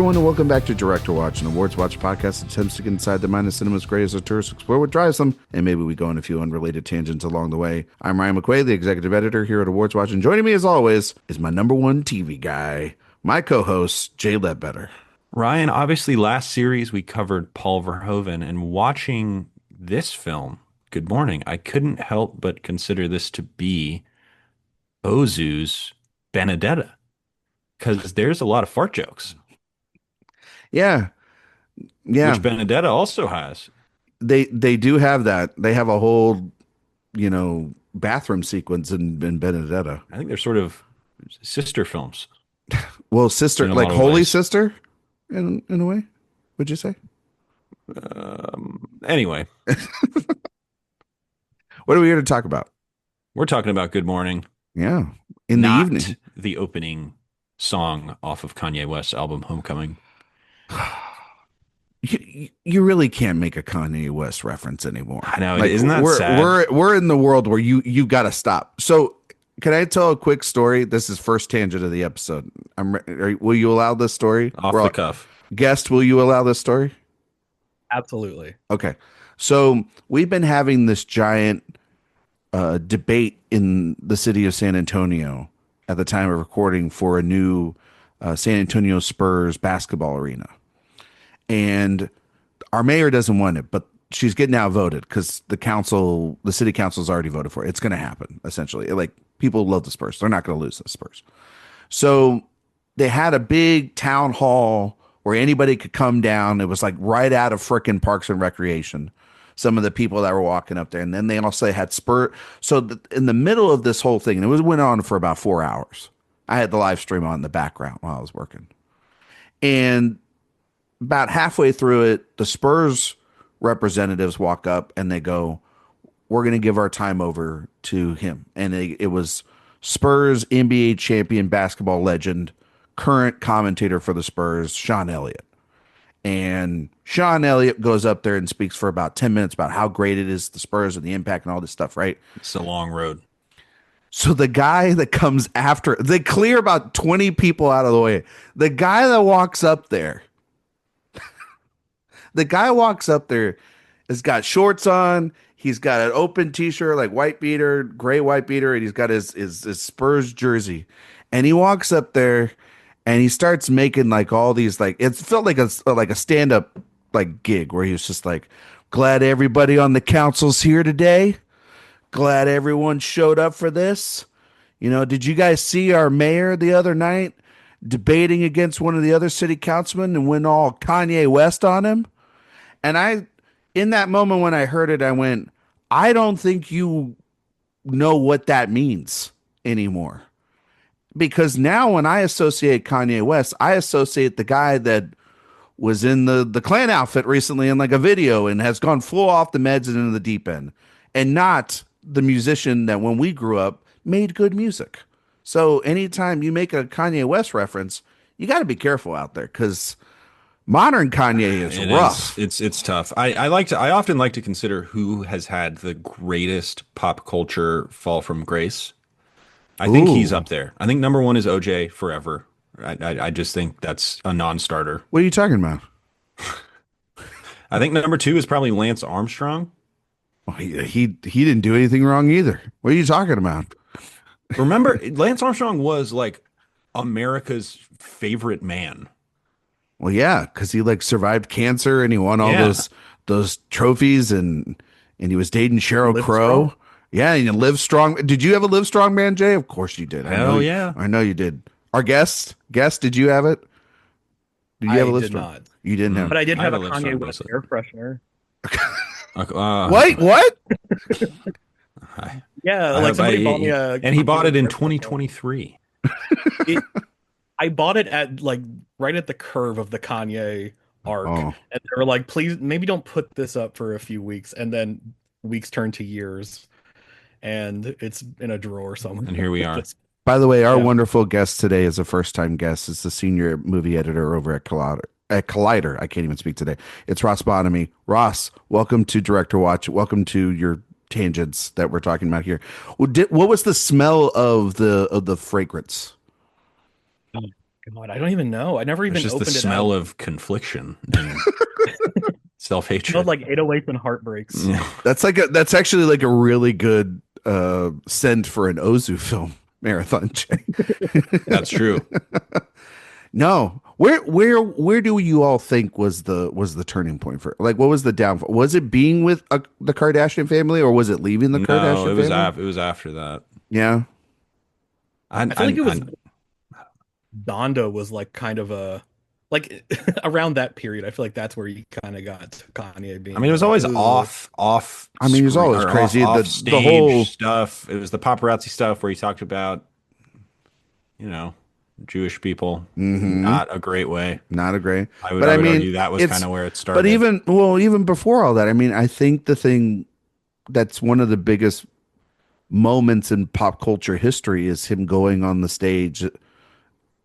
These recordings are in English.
everyone, and welcome back to Director Watch, an Awards Watch podcast that attempts to get inside the mind of cinema's greatest auteurs, explore what drives them, and maybe we go on a few unrelated tangents along the way. I'm Ryan McQuade, the executive editor here at Awards Watch, and joining me as always is my number one TV guy, my co-host, Jay Ledbetter. Ryan, obviously last series we covered Paul Verhoeven, and watching this film, Good Morning, I couldn't help but consider this to be Ozu's Benedetta, because there's a lot of fart jokes. Yeah. Which Benedetta also has. They do have that. They have a whole, bathroom sequence in Benedetta. I think they're sort of sister films. Well, sister, like Holy Sister, in a way, would you say? Anyway. What are we here to talk about? We're talking about Good Morning. Yeah. In the evening. The opening song off of Kanye West's album Homecoming. You really can't make a Kanye West reference anymore. I know. Isn't that sad? We're in the world where you got to stop. So can I tell a quick story? This is first tangent of the episode. Will you allow this story? Off the cuff. Guest, will you allow this story? Absolutely. Okay. So we've been having this giant debate in the city of San Antonio at the time of recording for a new San Antonio Spurs basketball arena. And our mayor doesn't want it, but she's getting outvoted because the city council's already voted for it. It's going to happen, essentially. Like, people love the Spurs. They're not going to lose the Spurs. So they had a big town hall where anybody could come down. It was like right out of frickin' Parks and Recreation. Some of the people that were walking up there. And then they also had So in the middle of this whole thing, and it went on for about 4 hours. I had the live stream on in the background while I was working. And about halfway through it, the Spurs representatives walk up and they go, "We're going to give our time over to him." And it was Spurs NBA champion basketball legend, current commentator for the Spurs, Sean Elliott. And Sean Elliott goes up there and speaks for about 10 minutes about how great it is, the Spurs and the impact and all this stuff, right? It's a long road. So the guy that comes after, they clear about 20 people out of the way. The guy that walks up there, has got shorts on. He's got an open t-shirt, like white beater, gray white beater, and he's got his Spurs jersey. And he walks up there and he starts making like all these, like, it felt like a stand-up like gig where he was just like, "Glad everybody on the council's here today. Glad everyone showed up for this. Did you guys see our mayor the other night debating against one of the other city councilmen and went all Kanye West on him?" And in that moment when I heard it, I went, I don't think you know what that means anymore. Because now when I associate Kanye West, I associate the guy that was in the Klan outfit recently in like a video and has gone full off the meds and into the deep end, and not the musician that when we grew up made good music. So anytime you make a Kanye West reference, you got to be careful out there, because modern Kanye is rough. It's tough. I often like to consider who has had the greatest pop culture fall from grace. I think he's up there. I think number one is OJ forever. I just think that's a non-starter. What are you talking about? I think number two is probably Lance Armstrong. Well, he didn't do anything wrong either. What are you talking about? Remember, Lance Armstrong was like America's favorite man. Well, yeah, because he like survived cancer and he won all those trophies, and he was dating Sheryl Crow. Yeah, and you live strong. Did you have a Live Strong Man, Jay? Of course you did. Hell yeah. I know you did. Our guest, did you have it? Did you have a Live Strong? Not. You didn't have it. But I did have a Kanye West air freshener. Wait, what? Yeah, like somebody bought me a... And he bought it in 2023. I bought it at like right at the curve of the Kanye arc. And they were like, "Please, maybe don't put this up for a few weeks." And then weeks turn to years. And it's in a drawer somewhere. And here we are. By the way, our wonderful guest today is a first-time guest. It's the senior movie editor over at Collider. I can't even speak today. It's Ross Bonaime. Ross, welcome to Director Watch. Welcome to your tangents that we're talking about here. What was the smell of the fragrance? God, I don't even know. I never It's even just the opened it smell out. of confliction and It smelled self-hatred. like 808s and heartbreaks. That's actually like a really good send for an Ozu film marathon check. That's true. No. Where do you all think was the turning point for, like, what was the downfall? Was it being with the Kardashian family, or was it leaving the No, Kardashian family? it was after that. Yeah. I, I feel like I, it I, was Donda was like kind of a like around that period. I feel like that's where you kind of got to Kanye I mean, being it was like, always ugh. off I mean, he was screen always or crazy. off The stage whole stuff. It was the paparazzi stuff where he talked about, you know, Jewish people in hmm not a great way. not a great, but I I would mean, argue that was kind it's of where it but started. even before all that, I mean, I think the thing that's one of the biggest moments in pop culture history is him going on the stage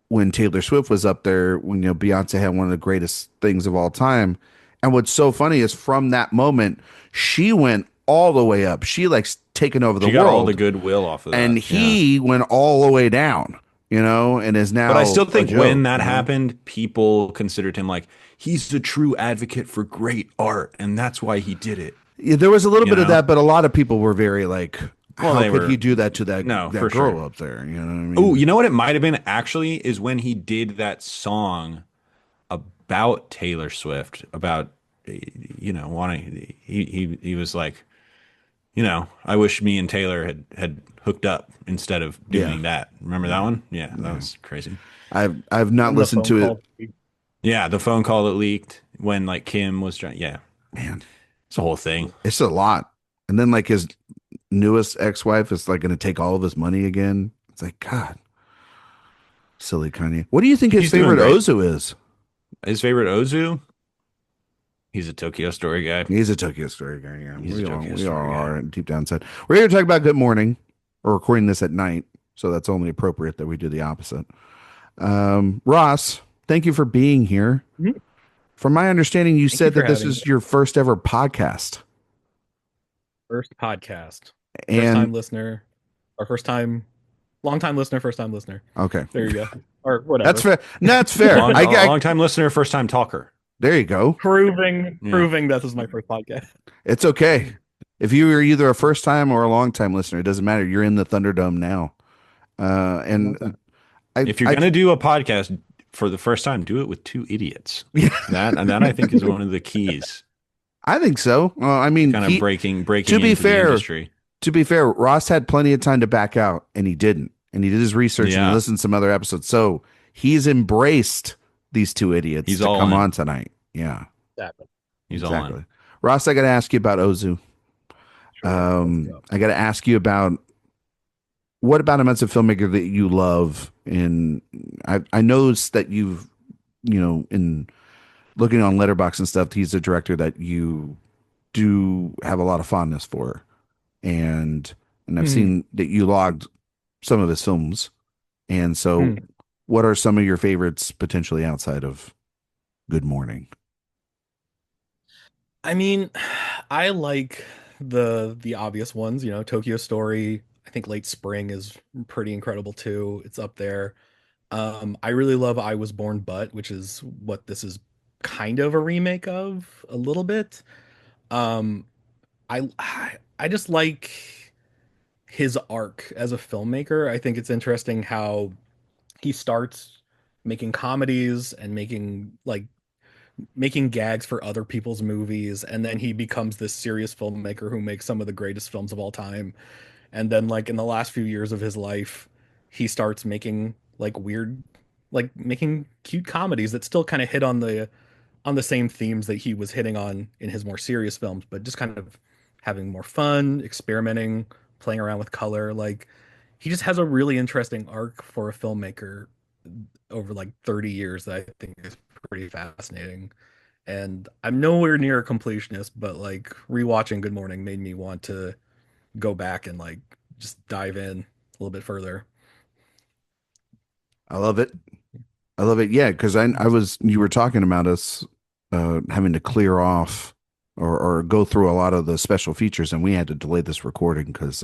when Taylor Swift was up there, when, Beyonce had one of the greatest things of all time. And what's so funny is, from that moment, she went all the way up. She like taken over the She got all the world, goodwill off of and that. Yeah. he went all the way down, and is But I now still a think when joke, that happened, people considered him like he's a true advocate for great art, and that's why he did it. Yeah, there was a little You bit of know? that, but a lot of people were very like, Well, how they could he were do that to that no, that for girl sure. up there? You know what I Oh, mean? you know what it might have been actually is when he did that song about Taylor Swift, about wanting he was like, I wish me and Taylor had hooked up instead of Yeah. doing that. Remember that one? Yeah, that Yeah. was crazy. I've not And the listened phone to it. call. Yeah, the phone call that leaked when like Kim was trying. Yeah, Man, it's a whole thing. it's a lot. And then like his newest ex-wife is like going to take all of his money again. It's like, God, silly Kanye. What do you think his He's doing favorite great. Ozu is? His favorite Ozu? He's a Tokyo Story guy. He's a Tokyo Story guy. Yeah, He's a Tokyo we all Story guy. are deep down inside. We're here to talk about Good Morning. We're recording this at night, so that's only appropriate that we do the opposite. Ross, thank you for being here. Mhm. From my understanding, you Thank you said for that this having me. is your first ever podcast. First podcast. First And time listener. Or long time listener, first time listener. okay, There you go. Or whatever. that's fair. That's fair. Long time listener, first time talker. There you go. Proving Yeah. that was my first podcast. It's okay. If you were either a first time or a long time listener, it doesn't matter. You're in the Thunderdome now. And If you're gonna do a podcast for the first time, do it with two idiots. Yeah. That I think is one of the keys. I think so. I mean, Kind of breaking to be into fair, the industry. to be fair, Ross had plenty of time to back out, and he didn't. And he did his research and Yeah. he listened to some other episodes. So he's embraced these two idiots He's to all come in. on tonight. Yeah, Exactly. He's all in. Ross, I got to ask you about Ozu. Sure. Let's go. I got to ask you about, what about him as a filmmaker that you love? And I noticed that you've, in looking on Letterboxd and stuff, he's a director that you do have a lot of fondness for, and I've seen that you logged some of his films. And so, what are some of your favorites potentially outside of Good Morning? I mean, I like the obvious ones, Tokyo Story. I think Late Spring is pretty incredible too. It's up there. I really love I Was Born But, which is what this is kind of a remake of a little bit. Um, I just like his arc as a filmmaker. I think it's interesting how he starts making comedies and making gags for other people's movies, and then he becomes this serious filmmaker who makes some of the greatest films of all time. And then like in the last few years of his life, he starts making like weird, like making cute comedies that still kind of hit on the same themes that he was hitting on in his more serious films, but just kind of having more fun, experimenting, playing around with color. Like he just has a really interesting arc for a filmmaker over like 30 years that I think is pretty fascinating. And I'm nowhere near a completionist, but like rewatching Good Morning made me want to go back and like just dive in a little bit further. I love it. I love it. Yeah, because you were talking about us having to clear off or go through a lot of the special features, and we had to delay this recording because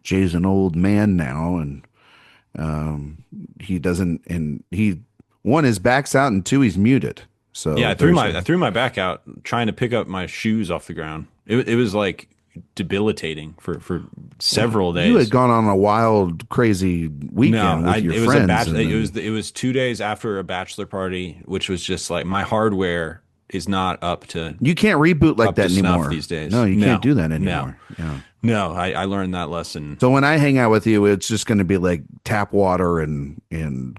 Jay's an old man now, and he doesn't, and he one, his back's out, and two, he's muted. So Yeah, I threw my back out trying to pick up my shoes off the ground. It was like debilitating for several you had days. gone on a wild, crazy No, weekend with your it was friends. And it was 2 days after a bachelor party, which was just like my hardware is not you can't reboot like up to that snuff anymore. these days. No, you can't do that No, anymore. Yeah. no, I learned that lesson. So when I hang out with you, it's just going to be like tap water and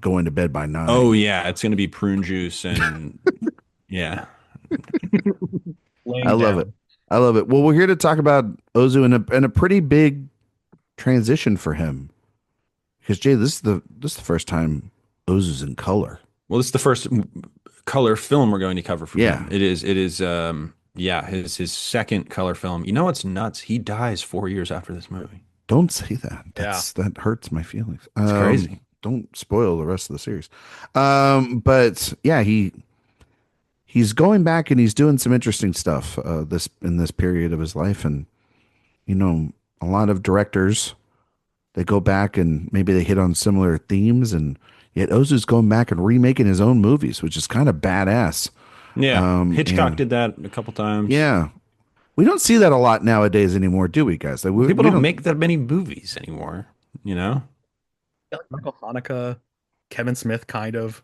going to bed by 9. Oh yeah, it's gonna be prune juice and yeah. I love it. I love it. Well, we're here to talk about Ozu and a pretty big transition for him. Because Jay, this is the first time Ozu's in color. Well, this is the first color film we're going to cover for Yeah. him. It is yeah, his second color film. You know what's nuts? He dies 4 years after this movie. Don't say that. That hurts my feelings. It's crazy. Don't spoil the rest of the series. But yeah, he's going back and he's doing some interesting stuff in this period of his life. And a lot of directors, they go back and maybe they hit on similar themes, and yet Ozu's going back and remaking his own movies, which is kind of badass. Yeah, Hitchcock did that a couple times. Yeah, we don't see that a lot nowadays anymore, do we, guys? Like, People don't make that many movies anymore. Like Michael Haneke, Kevin Smith, kind of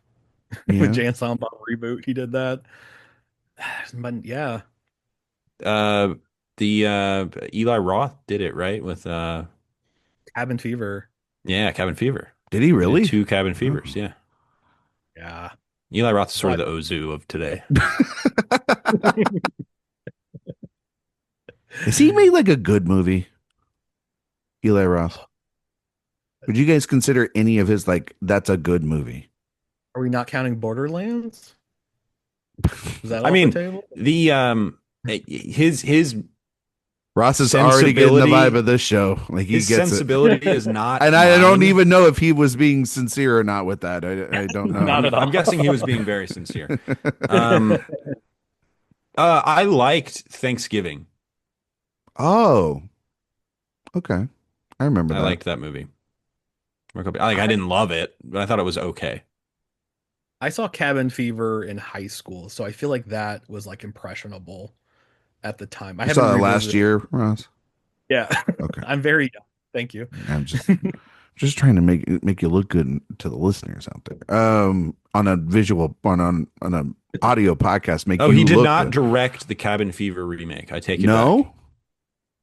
with Jay and Silent Bob Reboot, he did that. But yeah, the Eli Roth did it, right, with Cabin Fever. Yeah, Cabin Fever. Did he really? 2 Cabin Fevers, yeah. Yeah. Eli Roth is sort of the Ozu of today. Is he made like a good movie? Eli Roth. Would you guys consider any of his like that's a good movie? Are we not counting Borderlands? Is that I off mean, the table? his Ross is already getting the vibe of this show. Like he his gets sensibility is not, and I don't even know if he was being sincere or not with that. I don't know. Not at all. I'm guessing he was being very sincere. I liked Thanksgiving. Oh, okay. I remember that. I liked that movie. I didn't love it, but I thought it was okay. I saw Cabin Fever in high school, so I feel like that was like impressionable at the time. I saw it last year, Ross. Yeah. Okay. I'm very young. Thank you. I'm just trying to make you look good to the listeners out there. On a visual on an audio podcast, he did not direct the Cabin Fever remake. I take it back.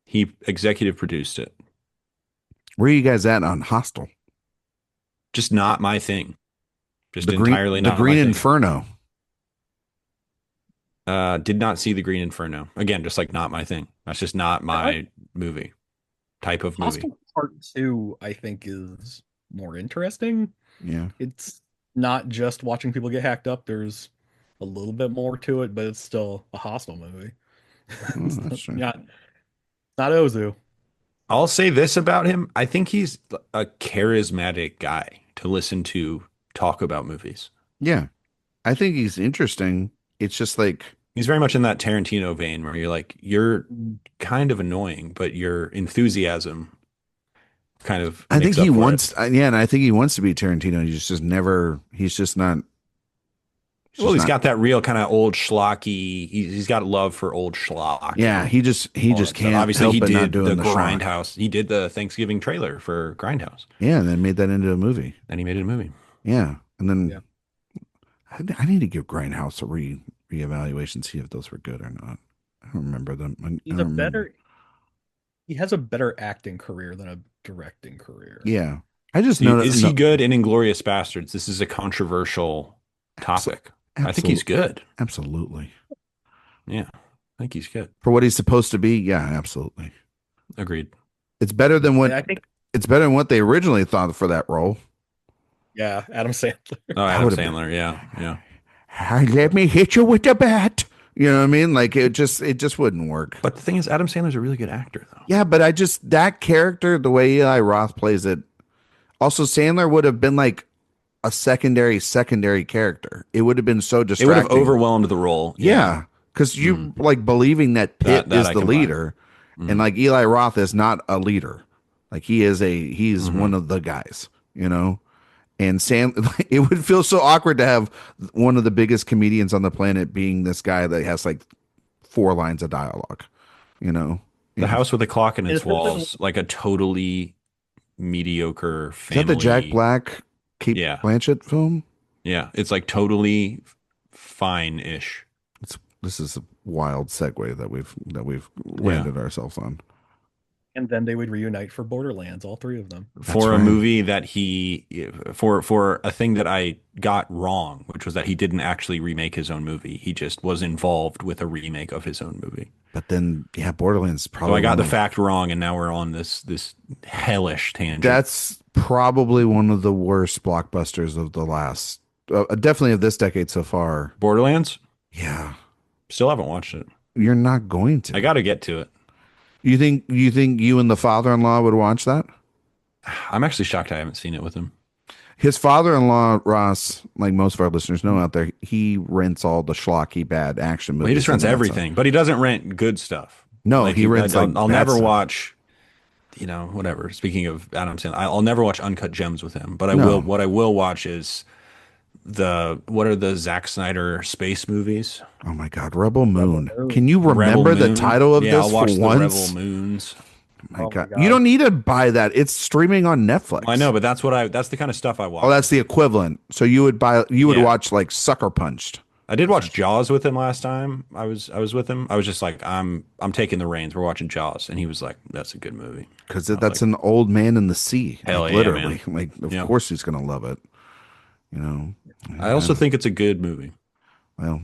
He executive produced it. Where are you guys at on Hostel? Just not my thing. Just entirely not the Green Inferno. Did not see the Green Inferno. Again, just like not my thing. That's just not my movie. Type of movie. Hostel Part 2, I think, is more interesting. Yeah. It's not just watching people get hacked up. There's a little bit more to it, but it's still a Hostel movie. That's true. Yeah. Not Ozu. I'll say this about him. I think he's a charismatic guy to listen to talk about movies. Yeah. I think he's interesting. It's just like he's very much in that Tarantino vein where you're like, you're kind of annoying, but your enthusiasm kind of I think he wants and I think he wants to be Tarantino. He's just not he's got that real kind of old schlocky. He's got love for old schlock. Yeah, he just can't. Obviously, he did the Grindhouse. Schlock. He did the Thanksgiving trailer for Grindhouse. Yeah, and then made that into a movie. Then he made it a movie. Yeah, and then I need to give Grindhouse a reevaluation, see if those were good or not. I don't remember them. He has a better acting career than a directing career. Yeah, I just know. Is he good in Inglourious Bastards? This is a controversial topic. I think he's good. Absolutely. Yeah, I think he's good for what he's supposed to be. Yeah, absolutely. Agreed. It's better than what it's better than what they originally thought for that role. Yeah, Adam Sandler. Oh, Adam Sandler. Yeah. Let me hit you with the bat. You know what I mean? Like it just wouldn't work. But the thing is, Adam Sandler's a really good actor, though. Yeah, but that character, the way Eli Roth plays it. Also, Sandler would have been like a secondary character. It would have been so distracting. It would have overwhelmed the role. Yeah, because you like believing that Pitt is the leader, and like Eli Roth is not a leader. Like he's one of the guys, you know. And Sam, it would feel so awkward to have one of the biggest comedians on the planet being this guy that has like four lines of dialogue, you know? The Yeah. House with a Clock in And Its especially Walls, like a totally mediocre Is that the Jack family. Black, Kate Yeah. Blanchett film? Yeah. It's like totally fine-ish. This is a wild segue that we've Yeah. landed ourselves on. and then they would reunite for Borderlands, all three of them. That's For a right. movie that he for a thing that I got wrong, which was that he didn't actually remake his own movie. He just was involved with a remake of his own movie. But then, yeah, Borderlands is So I probably got one the of fact wrong, and now we're on this hellish tangent. that's probably one of the worst blockbusters of the last, definitely of this decade so far. Borderlands? Yeah, Still haven't watched it. you're not going I to. got to get to it. You think you and the father-in-law would watch that? I'm actually shocked I haven't seen it with him. His father-in-law, Ross, like most of our listeners know out there, he rents all the schlocky bad action Well, he movies. just rents and that's everything, but he doesn't rent good stuff. No, Like he rents like I'll bad never stuff. watch, whatever. Speaking of Adam Sandler, I'll never watch Uncut Gems with him. But I will. No. What I will watch is what are the Zack Snyder space movies? Oh my God, Rebel Rebel Moon. Moon. Can you Rebel remember the Moon. title of Yeah, this I'll watch for the once? Rebel Moons. My Oh my God, God. you don't need to buy that. It's streaming on Netflix. I know, but that's the kind of stuff I watch. Oh, that's the equivalent. So you would Yeah. watch like Sucker Punched. I did watch Jaws with him last time. I was with him. I was just like, I'm taking the reins. We're watching Jaws, and he was like, "That's a good movie." Because I was that's like, an old man in the sea. Hell Like, yeah, literally. man. Like, of Yeah. course he's gonna love it. You know. I also think it's a good movie. Well,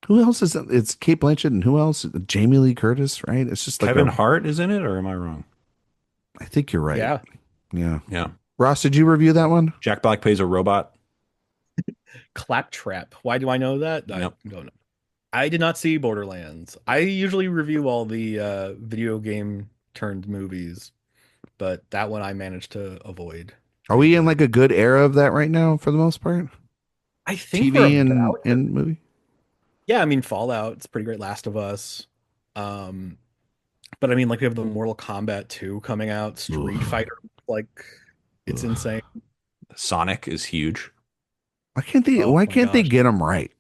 who else is it? It's Kate Blanchett and who else? Jamie Lee Curtis, right? It's just like Kevin Hart is in it, or am I wrong? I think you're right. Yeah. Yeah. Yeah. Ross, did you review that one? Jack Black plays a robot. Claptrap. Why do I know that? I Yep. don't know. I did not see Borderlands. I usually review all the video game turned movies, but that one I managed to avoid. Are we in like a good era of that right now for the most part? I think TV we're and about to- movie? yeah, I mean Fallout, it's pretty great. Last of Us. Um, but I mean like we have the Mortal Kombat 2 coming out, Street Ugh. Fighter, like it's Ugh. insane. Sonic is huge. Oh Why my can't they gosh. get them right?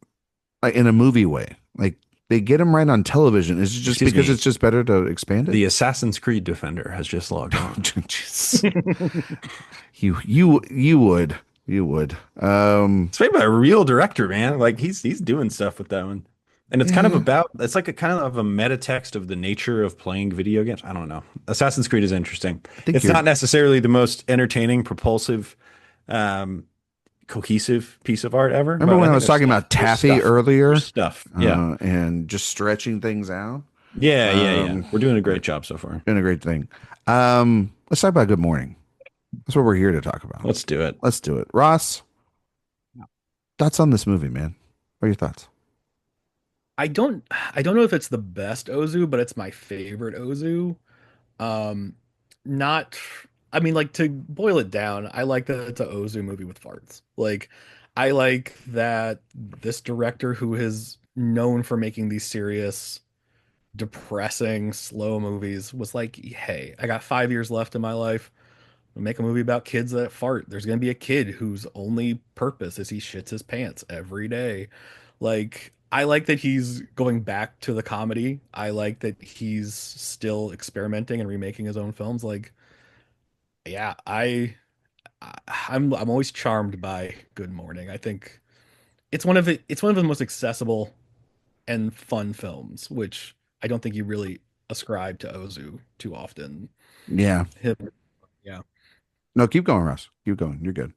Like in a movie way. Like they get them right on television. Is it just Excuse because me. it's just better to expand it? The Assassin's Creed Defender has just logged on. Jeez. You would. You would. It's made by a real director, man. Like he's doing stuff with that one. And it's kind of Yeah. about it's like a kind of a meta text of the nature of playing video games. I don't know. Assassin's Creed is interesting. think It's you're- not necessarily the most entertaining, propulsive, cohesive piece of art ever. Remember but when I think was talking there's about Taffy stuff. earlier? There's stuff. Yeah. And just stretching things out. Yeah. We're doing a great job so far. Doing a great thing. Let's talk about Good Morning. That's what we're here to talk about. Let's do it. Let's do it. Ross, thoughts on this movie, man? What are your thoughts? I don't know if it's the best Ozu, but it's my favorite Ozu. Um, not I mean like to boil it down, I like that it's a Ozu movie with farts. Like I like that this director who is known for making these serious, depressing, slow movies was like, "Hey, I got 5 years left in my life. I'll make a movie about kids that fart. There's gonna be a kid whose only purpose is he shits his pants every day." Like, I like that he's going back to the comedy. I like that he's still experimenting and remaking his own films. Like, yeah, I'm always charmed by Good Morning. I think it's one of the most accessible and fun films, which I don't think you really ascribe to Ozu too often. Yeah. Him, yeah. No, keep going, Ross. Keep going. You're good.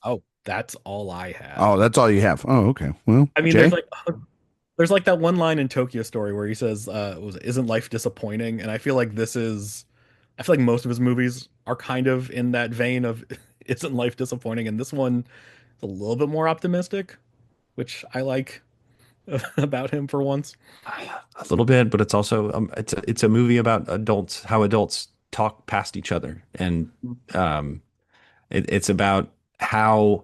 Oh, that's all I have. Oh, that's all you have. Oh, okay. Well, I mean, Jay? there's like that one line in Tokyo Story where he says, "Isn't life disappointing?" And I feel like most of his movies are kind of in that vein of, "Isn't life disappointing?" And this one is a little bit more optimistic, which I like about him for once. A little bit, but it's also it's a movie about adults, how adults talk past each other, and it's about how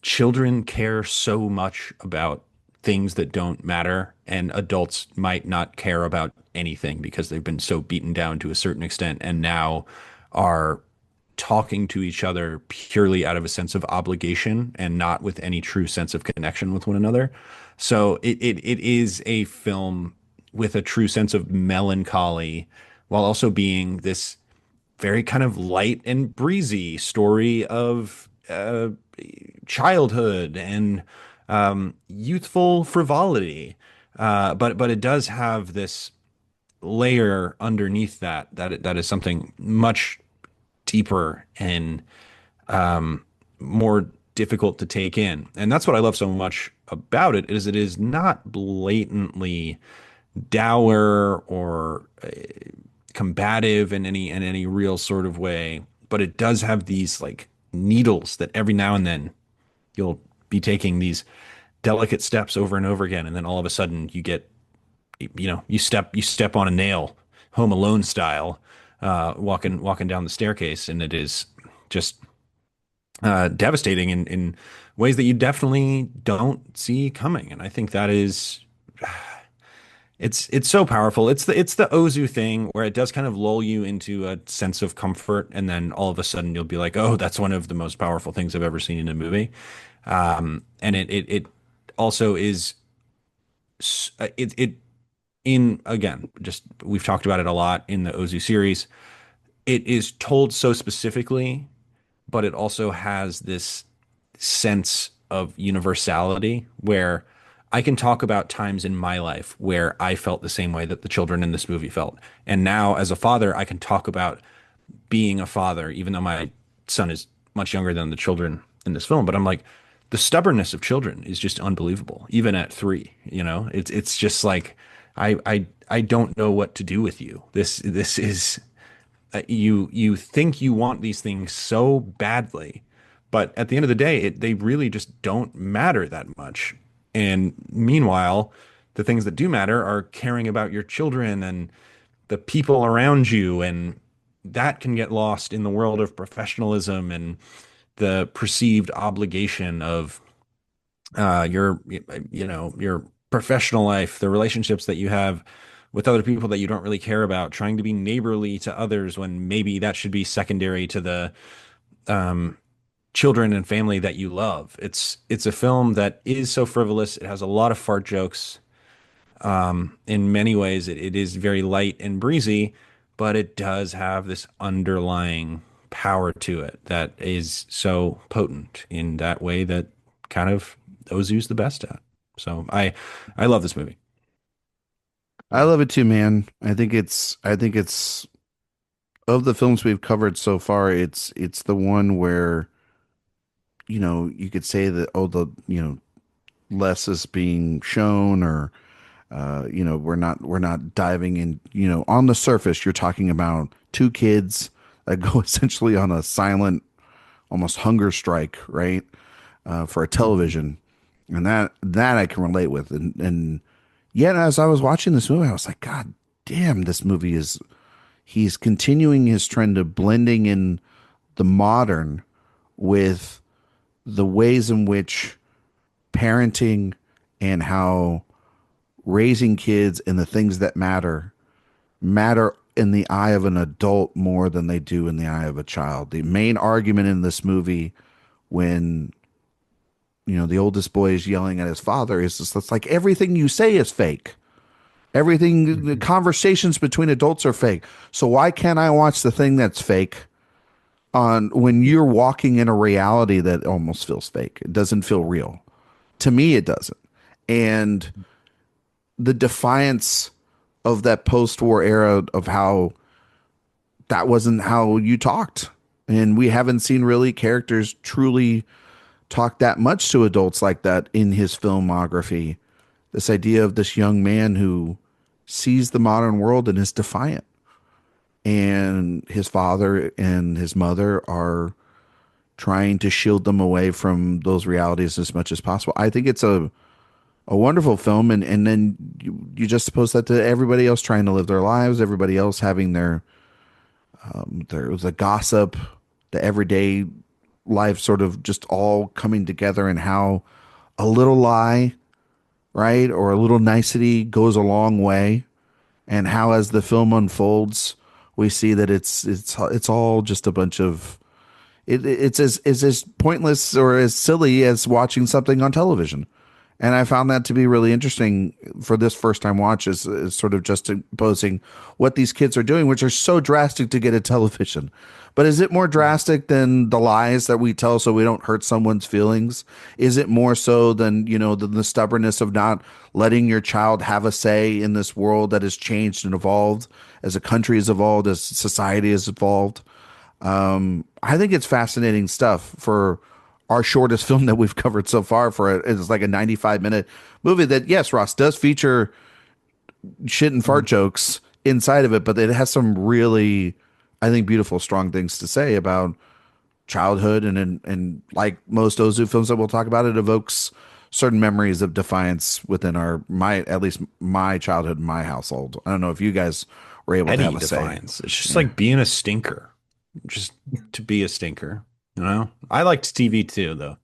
children care so much about things that don't matter, and adults might not care about anything because they've been so beaten down to a certain extent, and now are talking to each other purely out of a sense of obligation and not with any true sense of connection with one another. So it is a film with a true sense of melancholy while also being this very kind of light and breezy story of childhood and youthful frivolity. But it does have this layer underneath that is something much deeper and more difficult to take in. And that's what I love so much about it is it is not blatantly dour or combative in any real sort of way, but it does have these like needles that every now and then you'll be taking these delicate steps over and over again, and then all of a sudden you get, you step on a nail, Home Alone style, walking down the staircase, and it is just devastating in ways that you definitely don't see coming. And I think that is it's so powerful. It's the Ozu thing where it does kind of lull you into a sense of comfort, and then all of a sudden you'll be like, oh, that's one of the most powerful things I've ever seen in a movie. And it also is it in again, just we've talked about it a lot in the Ozu series. It is told so specifically, but it also has this sense of universality where I can talk about times in my life where I felt the same way that the children in this movie felt. And now, as a father, I can talk about being a father, even though my son is much younger than the children in this film. But I'm like, the stubbornness of children is just unbelievable, even at 3. It's just like I don't know what to do with you. This is you think you want these things so badly, but at the end of the day, they really just don't matter that much. And meanwhile, the things that do matter are caring about your children and the people around you, and that can get lost in the world of professionalism and the perceived obligation of your professional life, the relationships that you have with other people that you don't really care about, trying to be neighborly to others when maybe that should be secondary to the children and family that you love. It's a film that is so frivolous. It has a lot of fart jokes. In many ways, it is very light and breezy, but it does have this underlying power to it that is so potent in that way that kind of Ozu's the best at. So I love this movie. I love it too, man. I think it's of the films we've covered so far, it's the one where, you could say that, oh, less is being shown, or we're not diving in, on the surface you're talking about two kids that go essentially on a silent, almost hunger strike, right? For a television. And that I can relate with. And yet, as I was watching this movie, I was like, God damn, this movie he's continuing his trend of blending in the modern with the ways in which parenting and how raising kids and the things that matter in the eye of an adult more than they do in the eye of a child. The main argument in this movie, when the oldest boy is yelling at his father, is just, it's like, everything you say is fake. Everything, the conversations between adults are fake. So why can't I watch the thing that's fake on when you're walking in a reality that almost feels fake? It doesn't feel real. To me, it doesn't. And the defiance of that post-war era of how that wasn't how you talked. And we haven't seen really characters truly talk that much to adults like that in his filmography. This idea of this young man who sees the modern world and is defiant. And his father and his mother are trying to shield them away from those realities as much as possible. I think it's a wonderful film. And then you just suppose that to everybody else trying to live their lives, everybody else having their the gossip, the everyday life sort of just all coming together, and how a little lie, right, or a little nicety goes a long way, and how as the film unfolds, we see that it's all just a bunch of it's as pointless or as silly as watching something on television. And I found that to be really interesting for this first time watch is sort of just imposing what these kids are doing, which are so drastic to get a television. But is it more drastic than the lies that we tell so we don't hurt someone's feelings? Is it more so than, the stubbornness of not letting your child have a say in this world that has changed and evolved as a country has evolved, as society has evolved? I think it's fascinating stuff for our shortest film that we've covered so far. It's like a 95-minute movie that, yes, Ross, does feature shit and fart jokes inside of it, but it has some really, I think, beautiful, strong things to say about childhood, and like most Ozu films that we'll talk about, it evokes certain memories of defiance within at least my childhood, my household. I don't know if you guys were able to Petty have a defiance. say. It's just like being a stinker, just to be a stinker. I liked TV too, though.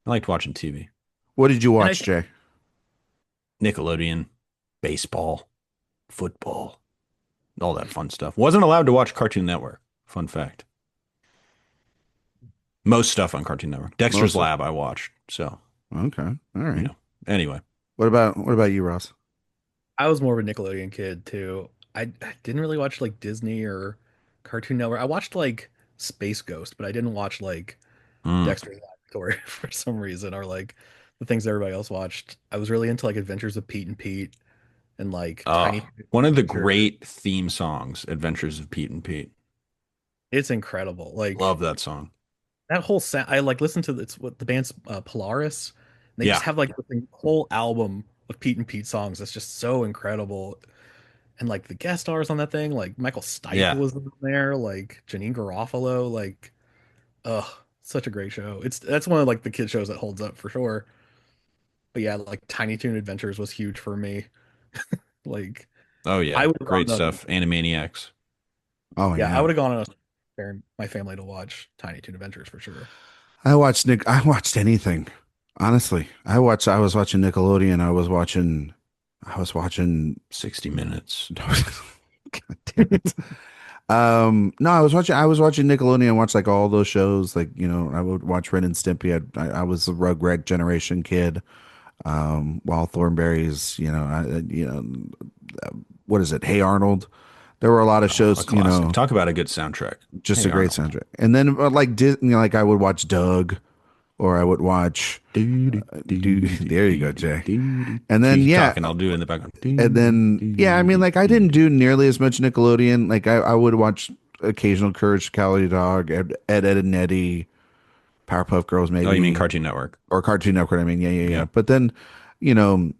I liked watching TV. What did you And watch, Jay? Nickelodeon, baseball, football, all that fun stuff. Wasn't allowed to watch Cartoon Network. Fun fact. Most stuff on Cartoon Network. Dexter's Lab I watched. So, Okay, all right. Anyway. What about you, Ross? I was more of a Nickelodeon kid too. I didn't really watch like Disney or Cartoon Network. I watched like Space Ghost, but I didn't watch like Mm. Dexter's Laboratory for some reason, or like the things everybody else watched. I was really into like Adventures of Pete and Pete and like Tiny One of the Adventures. great theme songs, Adventures of Pete and Pete. It's incredible. Like Love that song. that whole sound. I like listen to it's what the band's Polaris. And they Yeah. just have like the whole album of Pete and Pete songs. That's just so incredible. And like the guest stars on that thing, like Michael Stipe Yeah. was in there, like Janine Garofalo, like, ugh, such a great show. That's one of like the kid shows that holds up for sure. But yeah, like Tiny Toon Adventures was huge for me. Like Oh, I yeah. would have Great gone stuff. Animaniacs. Oh yeah, I yeah, would have gone on my family to watch Tiny Toon Adventures for sure. I watched anything. Honestly, I was watching Nickelodeon. I was watching 60 Minutes. God damn it. No, I was watching Nickelodeon. I watched like all those shows. Like, I would watch Ren and Stimpy. I was a Rugrat generation kid. Wild Thornberries, what is it? Hey Arnold. There were a lot of A shows, classic. Talk about a good soundtrack. just Hey, a great Arnold. soundtrack. And then like Disney, like I would watch Doug, or I would watch. There you go, Jay. And then Keep yeah, talking. I'll do it in the background. and then yeah, I mean, like I didn't do nearly as much Nickelodeon. Like I would watch occasional Courage the Cowardly Dog, Ed, and Eddie, Powerpuff Girls, maybe. Oh, you mean Cartoon Network? Or Cartoon Network? I mean, yeah. Yeah. But then,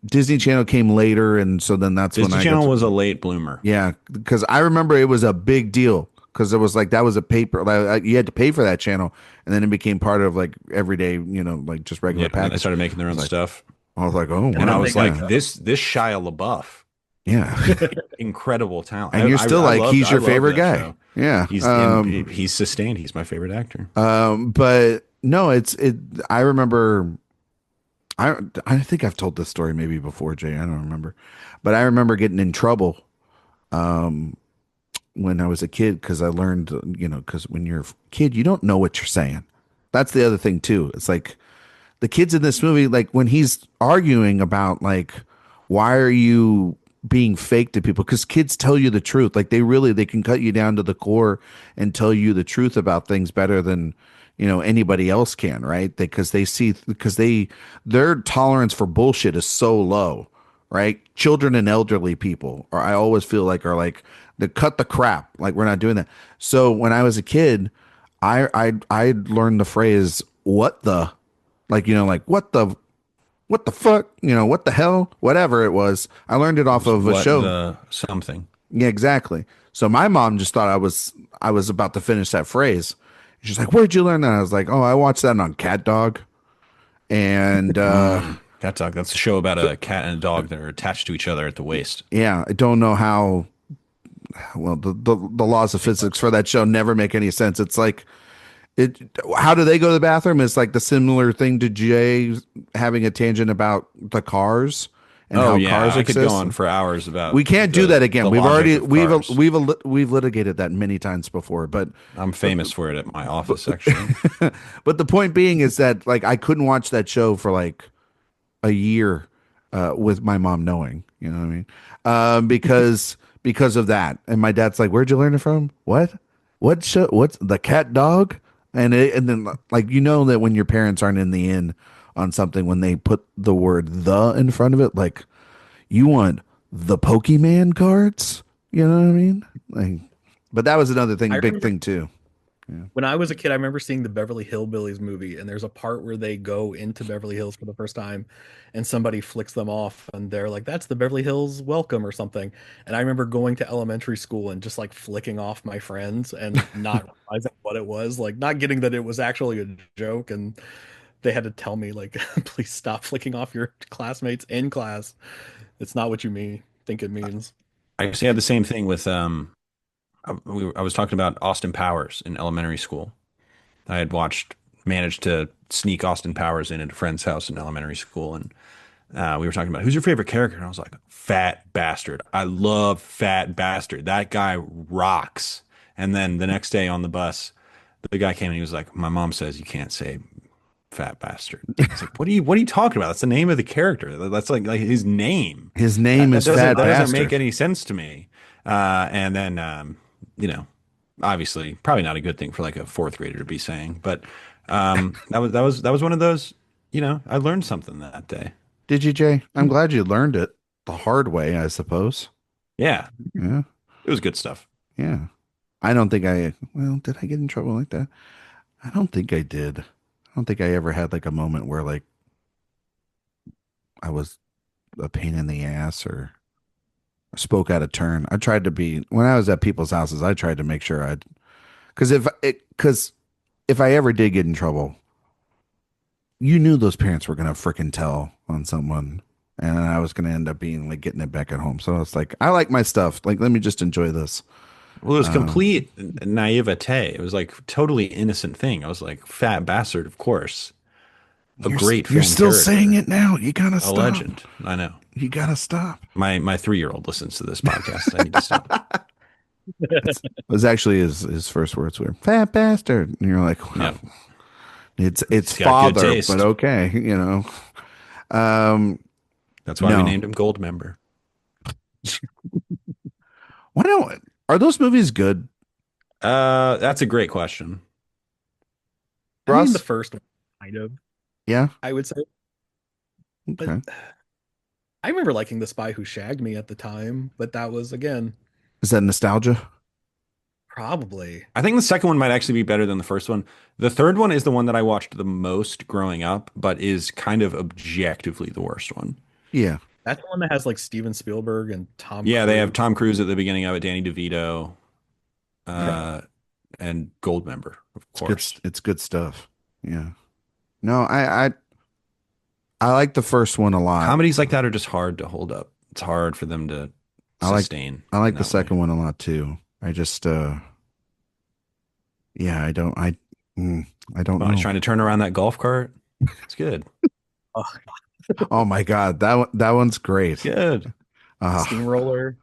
Disney Channel came later, and so then that's when Disney I Channel was a late bloomer. yeah, because I remember it was a big deal because it was like that was a paper like, you had to pay for that channel, and then it became part of like everyday, like just regular Yeah, and then they package. started making their own stuff. I was like, oh, And I wow, was yeah. like, this Shia LaBeouf, Yeah. incredible talent. And you're still like, he's your favorite guy. Show. Yeah. He's sustained. He's my favorite actor. But no, I remember, I think I've told this story maybe before, Jay. I don't remember, but I remember getting in trouble, when I was a kid because I learned, because when you're a kid, you don't know what you're saying. That's the other thing too. It's like the kids in this movie, like when he's arguing about like, why are you being fake to people? Because kids tell you the truth. Like they can cut you down to the core and tell you the truth about things better than, anybody else can, right? Because their tolerance for bullshit is so low, right? Children and elderly people, or I always feel like are like the cut the crap. Like we're not doing that. So when I was a kid, I learned the phrase "what the," like like what the fuck, what the hell, whatever it was. I learned it off of a show. Something. Yeah, exactly. So my mom just thought I was about to finish that phrase. She's like, "Where'd you learn that?" I was like, "Oh, I watched that on Cat Dog." And Cat Dog. That's a show about a cat and a dog that are attached to each other at the waist. yeah, I don't know how. Well, the laws of physics for that show never make any sense. It's like how do they go to the bathroom? It's like the similar thing to Jay having a tangent about the cars. and Oh how yeah, cars I could go exist. on for hours about We can't do the that again. the We've logic already of cars. we've litigated that many times before, I'm but famous for it at my but, office, actually. but the point being is that like I couldn't watch that show for like a year with my mom knowing, you know what I mean? Because of that. And my dad's like, "Where'd you learn it from? What? What show? What's the cat dog?" And then like you know that when your parents aren't in the in on something when they put the word "the" in front of it, like you want the Pokemon cards, you know what I mean? Like, but that was another I thing, big remember thing too. Yeah. when I was a kid, I remember seeing the Beverly Hillbillies movie, and there's a part where they go into Beverly Hills for the first time, and somebody flicks them off, and they're like, "That's the Beverly Hills Welcome" or something. And I remember going to elementary school and just like flicking off my friends and not realizing what it was, like not getting that it was actually a joke, and they had to tell me like, "Please stop flicking off your classmates in class. It's not what you think it means." I actually had the same thing with I was talking about Austin Powers in elementary school. I had managed to sneak Austin Powers in at a friend's house in elementary school, and we were talking about who's your favorite character, and I was like, Fat Bastard. I love Fat Bastard. That guy rocks. And then the next day on the bus, the guy came and he was like, my mom says you can't say Fat Bastard. I was like, what are you talking about? That's the name of the character. That's like his name. His name is Fat That doesn't make Bastard. any sense to me. And then you know, obviously, probably not a good thing for like a fourth grader to be saying, but that was one of those. I learned something that day. Did you, Jay? I'm glad you learned it the hard way, I suppose. Yeah, Yeah. it was good stuff. Yeah. I don't think well, did I get in trouble like that? I don't think I did. I don't think I ever had like a moment where like I was a pain in the ass or spoke out of turn. I tried to be, when I was at people's houses, I tried to make sure because if I ever did get in trouble, you knew those parents were going to freaking tell on someone. And I was going to end up being like getting it back at home. So I was like, I like my stuff. Like, let me just enjoy this. Well, it was Um, complete naivete. It was like totally innocent thing. I was like, Fat Bastard, of course, a great you're film still saying character, it now. You gotta a stop. legend. I know. You gotta stop. My 3-year-old listens to this podcast. I need to stop. It was actually his first words were "fat bastard," and you're like, Yeah, wow, it's he's got good father, but taste. okay, you know. Um, That's why we no, named him Gold Member. why don't are those movies good, That's a great question. I mean, the Ross? first one, kind of, Yeah, I would say, but okay. I remember liking The Spy Who Shagged Me at the time, but that was again Is that nostalgia? probably. I think the second one might actually be better than the first one. The third one is the one that I watched the most growing up, but is kind of objectively the worst one. Yeah, That's the one that has like Steven Spielberg and Tom Yeah, they have Cruise. Tom Cruise at the beginning of it, Danny DeVito, Yeah. uh, and Goldmember, of it's good. course. It's good stuff. Yeah. No, I like the first one a lot. Comedies like that are just hard to hold up. It's hard for them to I like sustain I in like the that way. second one a lot too. I just yeah, mm, I don't Well, he's know. trying to turn around that golf cart. It's good. Oh, Oh my God, that one's It's great. good. Uh, Steamroller.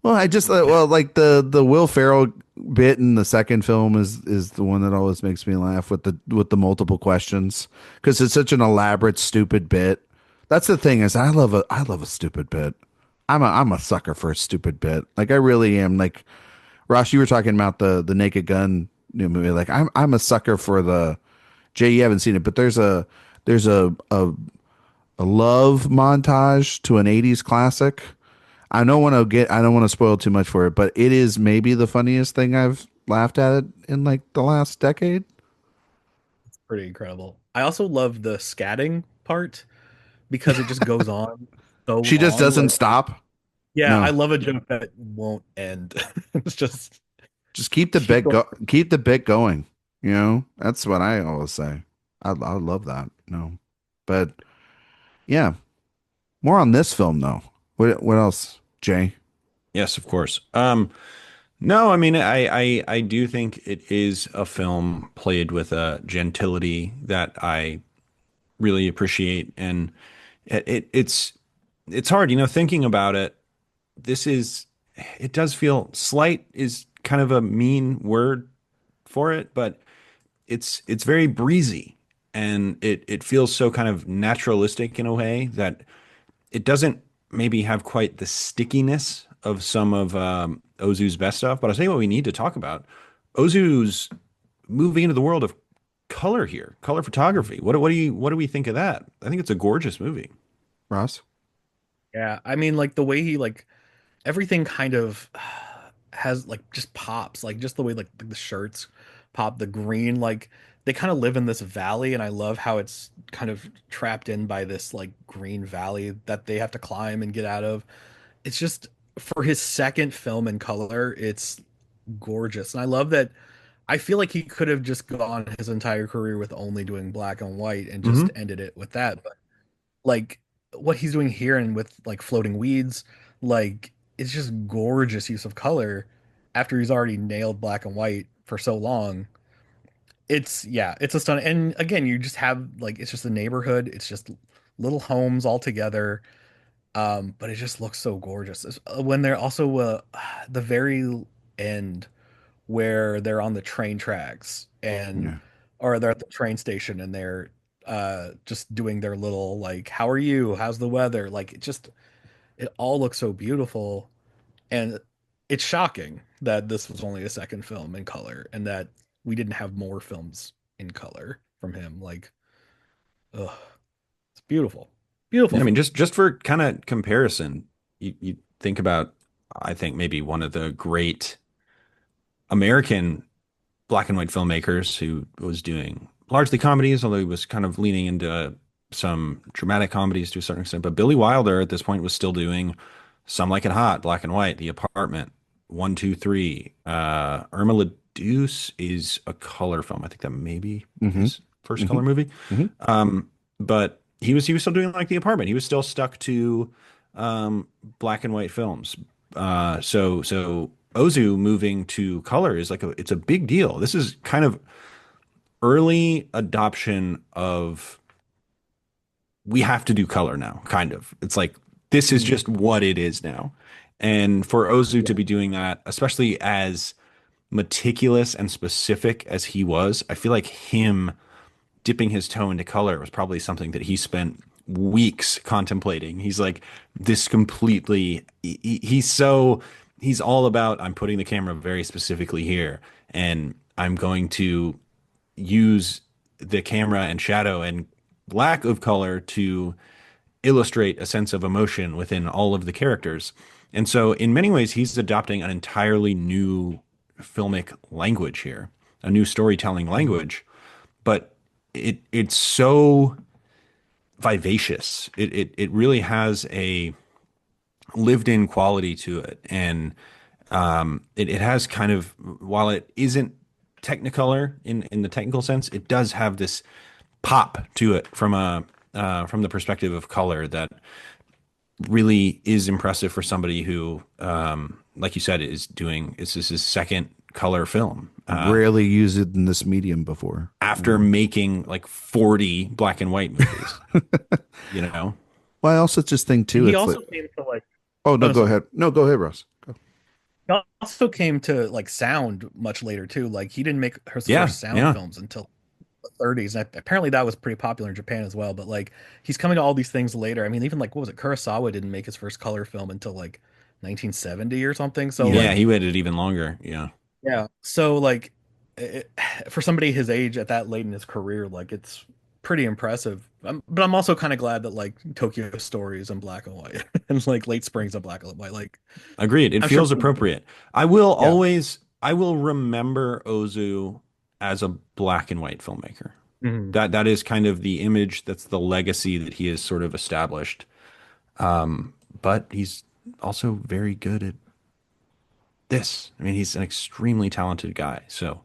well, I just well like the Will Ferrell bit in the second film is the one that always makes me laugh with the multiple questions because it's such an elaborate stupid bit. That's the thing is I love a stupid bit. I'm a sucker for a stupid bit. Like I really am. Like Ross, you were talking about the Naked Gun new movie. Like I'm a sucker for the Jay. You haven't seen it, but there's a love montage to an 80s classic. I don't want to spoil too much for it, but it is maybe the funniest thing I've laughed at it in like the last decade. It's pretty incredible. I also love the scatting part because it just goes on so She just long. doesn't Like, stop. yeah, I No. love a joke that won't end. It's just Just keep the keep going. keep the bit going. You know? That's what I always say. I love that. No. But yeah, more on this film though. What else, Jay? Yes, of course. No, I mean, I do think it is a film played with a gentility that I really appreciate, and it's it's hard, thinking about it. This is, it does feel slight is kind of a mean word for it, but it's very breezy and it feels so kind of naturalistic in a way that it doesn't maybe have quite the stickiness of some of Ozu's best stuff. But I'll tell you what we need to talk about. Ozu's moving into the world of color here, color photography. What do we think of that? I think it's a gorgeous movie. Ross? Yeah, I mean, like the way he like everything kind of has like just pops, like just the way like the shirts pop, the green, like they kind of live in this valley, and I love how it's kind of trapped in by this like green valley that they have to climb and get out of. It's just for his second film in color, it's gorgeous. And I love that I feel like he could have just gone his entire career with only doing black and white and just Hmm. ended it with that. But like what he's doing here and with like floating weeds, like it's just gorgeous use of color after he's already nailed black and white for so long. It's yeah, it's a stun. And again, you just have like it's just a neighborhood. It's just little homes all together. But it just looks so gorgeous. When they're also the very end where they're on the train tracks and Yeah. or they're at the train station and they're just doing their little like how are you? How's the weather? Like it all looks so beautiful, and it's shocking that this was only a second film in color and that we didn't have more films in color from him. Like, ugh, it's beautiful. Beautiful Yeah, I mean, film. just for kind of comparison, you think about, I think maybe one of the great American black and white filmmakers who was doing largely comedies, although he was kind of leaning into some dramatic comedies to a certain extent. But Billy Wilder at this point was still doing Some Like It Hot, black and white, The Apartment, One, Two, Three. Irma La Deuce is a color film. I think that may be Mm-hmm. his first Mm-hmm. color movie. Mm-hmm. But he was still doing like The Apartment. He was still stuck to black and white films. So Ozu moving to color is like it's a big deal. This is kind of early adoption of we have to do color now, kind of. It's like this is Mhm. just what it is now. And for Ozu to Yeah. be doing that, especially as meticulous and specific as he was, I feel like him dipping his toe into color was probably something that he spent weeks contemplating. He's like, this completely, he's all about, I'm putting the camera very specifically here, and I'm going to use the camera and shadow and lack of color to illustrate a sense of emotion within all of the characters. And so, in many ways, he's adopting an entirely new filmic language here, a new storytelling Mhm. language. But it's so vivacious. It really has a lived in quality to it, and it has kind of, while it isn't technicolor in the technical sense, it does have this pop to it from the perspective of color that really is impressive for somebody who, like you said, is this his second color film Rarely used it in this medium before. after making like 40 black and white movies. You know, Well, I also just think And too, he it's like, also came to like oh no, oh go sorry. ahead. No, go ahead, Russ. Go. He also came to like sound much later too. Like he didn't make his yeah, first sound yeah, films until the 30s. And apparently that was pretty popular in Japan as well. But like he's coming to all these things later. I mean, even like what was it? Kurosawa didn't make his first color film until like 1970 or something. So Yeah. yeah. like He waited even longer. Yeah, yeah. So like it, for somebody his age at that late in his career, like it's pretty impressive. But I'm also kind of glad that like Tokyo Story is in black and white and like Late Spring's in black and white. Like agreed. It I'm sure. feels appropriate. Yeah. I will remember Ozu as a black and white filmmaker. Mhm. That is kind of the image, that's the legacy that he has sort of established. But he's also very good at this. I mean, he's an extremely talented guy. So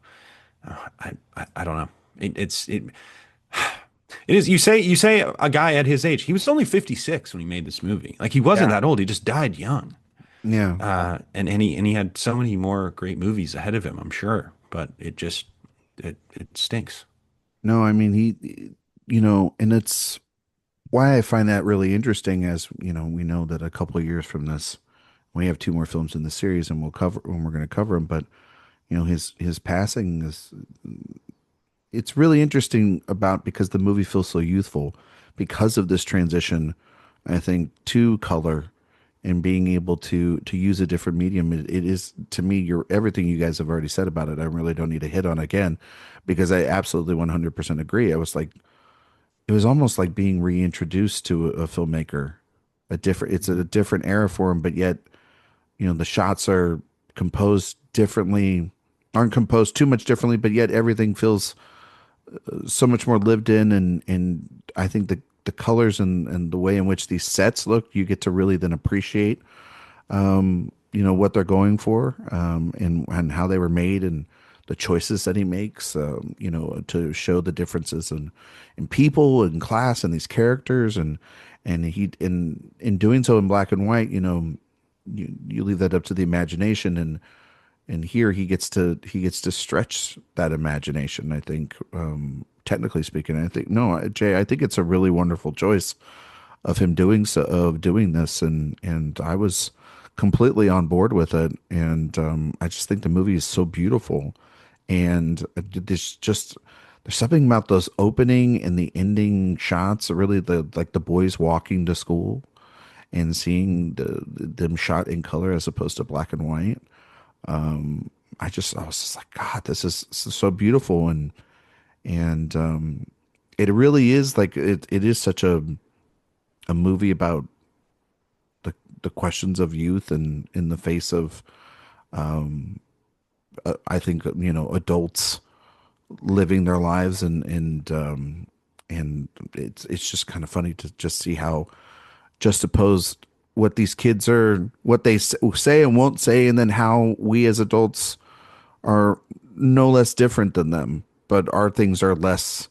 I don't know. It it is, you say a guy at his age. He was only 56 when he made this movie. Like he wasn't Yeah. that old. He just died young. Yeah. And he had so many more great movies ahead of him, I'm sure. But it stinks. No, I mean he, and it's why I find that really interesting, as you know, we know that a couple of years from this, we have two more films in the series, and we're going to cover them. But you know, his passing is it's really interesting about because the movie feels so youthful because of this transition. I think to color and being able to use a different medium. It is to me, your everything you guys have already said about it. I really don't need to hit on again because I absolutely 100% agree. I was like it was almost like being reintroduced to a filmmaker. It's a different era for him, but yet, you know, the shots are composed differently, aren't composed too much differently, but yet everything feels so much more lived in. And I think the colors and the way in which these sets look, you get to really then appreciate, you know, what they're going for, and how they were made and the choices that he makes, you know, to show the differences in people and class and these characters and he in doing so in black and white, you know, you leave that up to the imagination and here he gets to stretch that imagination. I think, technically speaking, I think no, Jay, I think it's a really wonderful choice of him doing so of doing this and I was completely on board with it and I just think the movie is so beautiful and there's something about those opening and the ending shots really the like the boys walking to school and seeing them shot in color as opposed to black and white. I was just like God, this is so beautiful and it really is like it is such a movie about the questions of youth and in the face of I think you know adults living their lives and it's just kind of funny to just see how just opposed what these kids are what they say and won't say and then how we as adults are no less different than them but our things are less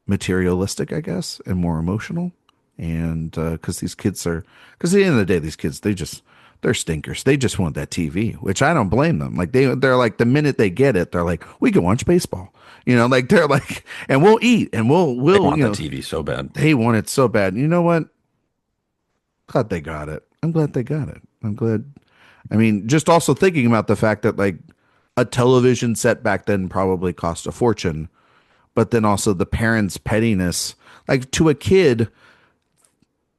materialistic, I guess, and more emotional. And because these kids are, because at the end of the day, these kids they're stinkers. They just want that TV, which I don't blame them. Like they're like the minute they get it, they're like, we can watch baseball. You know, like they're like, and we'll eat and They we'll want you the know TV so bad. they want it so bad. You know what? Glad they got it. I'm glad they got it. I'm glad. I mean, just also thinking about the fact that like a television set back then probably cost a fortune but then also the parents' pettiness. Like to a kid,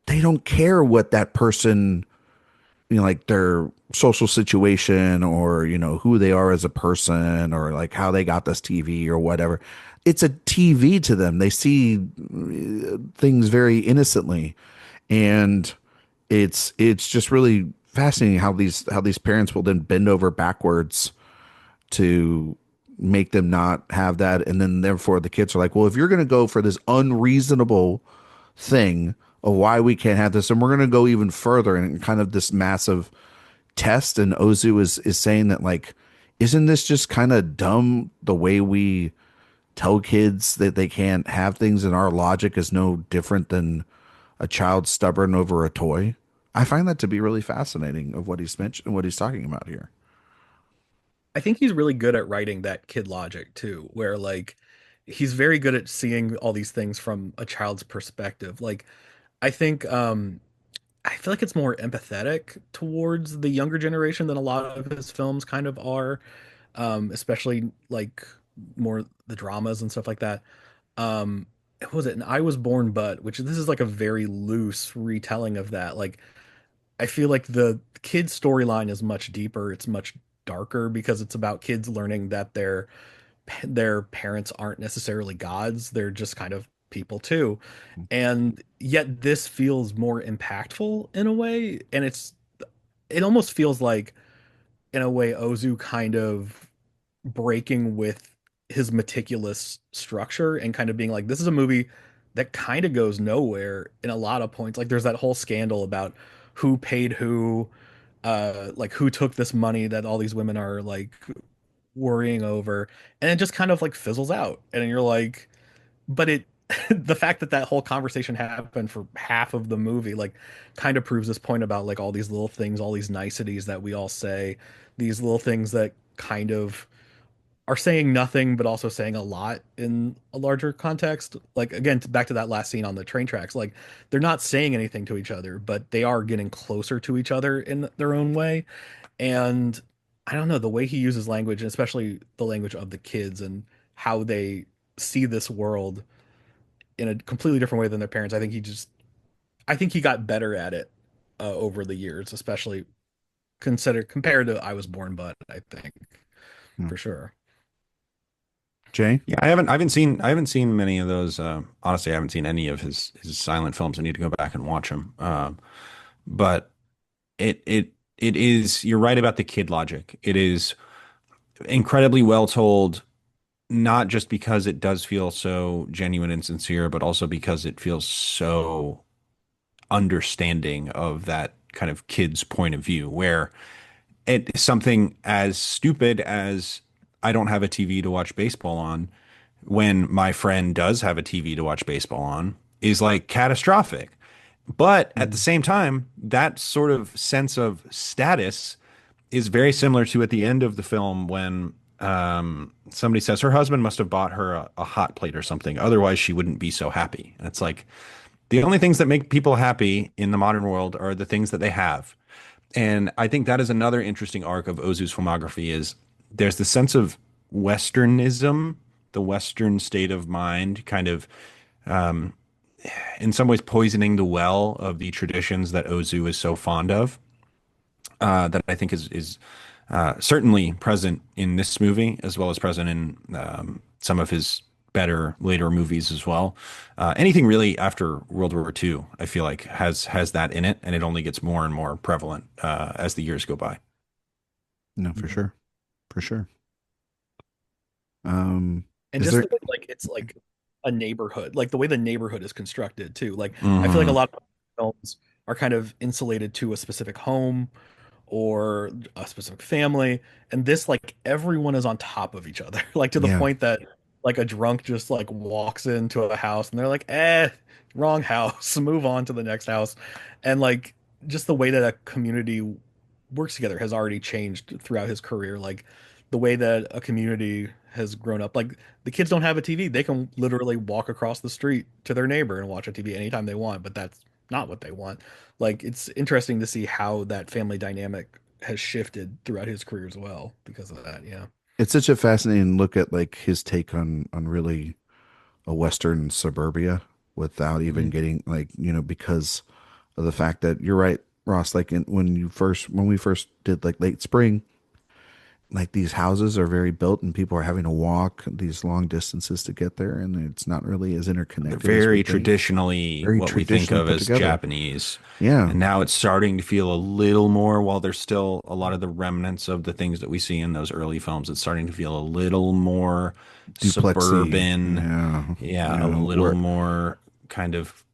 they don't care what that person, you know, like their social situation or, you know, who they are as a person or like how they got this TV or whatever. It's a TV to them. They see things very innocently. And it's just really fascinating how these parents will then bend over backwards to make them not have that. And then therefore the kids are like, well, if you're going to go for this unreasonable thing of why we can't have this, and we're going to go even further and kind of this massive test. And Ozu is saying that like, isn't this just kind of dumb the way we tell kids that they can't have things and our logic is no different than a child stubborn over a toy? I find that to be really fascinating of what he's mentioned, what he's talking about here. I think he's really good at writing that kid logic too, where like he's very good at seeing all these things from a child's perspective. Like I think I feel like it's more empathetic towards the younger generation than a lot of his films kind of are, especially like more the dramas and stuff like that. What was it? And I Was Born But, which this is like a very loose retelling of that. Like I feel like the kid's storyline is much deeper. It's much darker because it's about kids learning that their parents aren't necessarily gods. They're just kind of people too. And yet this feels more impactful in a way. And it almost feels like in a way Ozu kind of breaking with his meticulous structure and kind of being like, this is a movie that kind of goes nowhere in a lot of points. Like there's that whole scandal about who paid who, like who took this money that all these women are like worrying over, and it just kind of like fizzles out. And you're like, but it the fact that that whole conversation happened for half of the movie like kind of proves this point about like all these little things, all these niceties that we all say, these little things that kind of are saying nothing but also saying a lot in a larger context. Like again, back to that last scene on the train tracks, like they're not saying anything to each other, but they are getting closer to each other in their own way. And I don't know, the way he uses language, and especially the language of the kids and how they see this world in a completely different way than their parents. I think he got better at it over the years, especially compared to I Was Born, but I think Yeah. for sure. Jay? Yeah, I haven't seen many of those. Honestly, I haven't seen any of his silent films. I need to go back and watch them. But it is. You're right about the kid logic. It is incredibly well told, not just because it does feel so genuine and sincere, but also because it feels so understanding of that kind of kid's point of view, where it something as stupid as I don't have a TV to watch baseball on when my friend does have a TV to watch baseball on is like catastrophic. But at the Mm. same time, that sort of sense of status is very similar to at the end of the film when somebody says her husband must have bought her a hot plate or something. Otherwise, she wouldn't be so happy. And it's like the only things that make people happy in the modern world are the things that they have. And I think that is another interesting arc of Ozu's filmography is there's the sense of Westernism, the Western state of mind, kind of in some ways poisoning the well of the traditions that Ozu is so fond of. That I think is certainly present in this movie as well as present in some of his better later movies as well. Anything really after World War II, I feel like has that in it, and it only gets more and more prevalent as the years go by. No, for Mhm. sure. For sure. Um, And is just there, the way, like it's like a neighborhood, like the way the neighborhood is constructed too. Like I feel like a Hmm. lot of films are kind of insulated to a specific home or a specific family, and this like everyone is on top of each other, like to the yeah, point that like a drunk just like walks into a house and they're like, wrong house, move on to the next house. And like just the way that a community works together has already changed throughout his career. Like the way that a community has grown up. Like the kids don't have a TV. They can literally walk across the street to their neighbor and watch a TV anytime they want, but that's not what they want. Like it's interesting to see how that family dynamic has shifted throughout his career as well because of that. Yeah. it's such a fascinating look at like his take on really a Western suburbia without even Mhm. getting like, because of the fact that you're right, Ross, like when we first did like late spring, like these houses are very built and people are having to walk these long distances to get there and it's not really as They're interconnected as we very think. traditionally Very what we think traditionally of put as together. Japanese. Yeah. And now it's starting to feel a little more, while there's still a lot of the remnants of the things that we see in those early films, it's starting to feel a little more Duplexy. suburban. Yeah. Yeah, a Yeah. little more kind of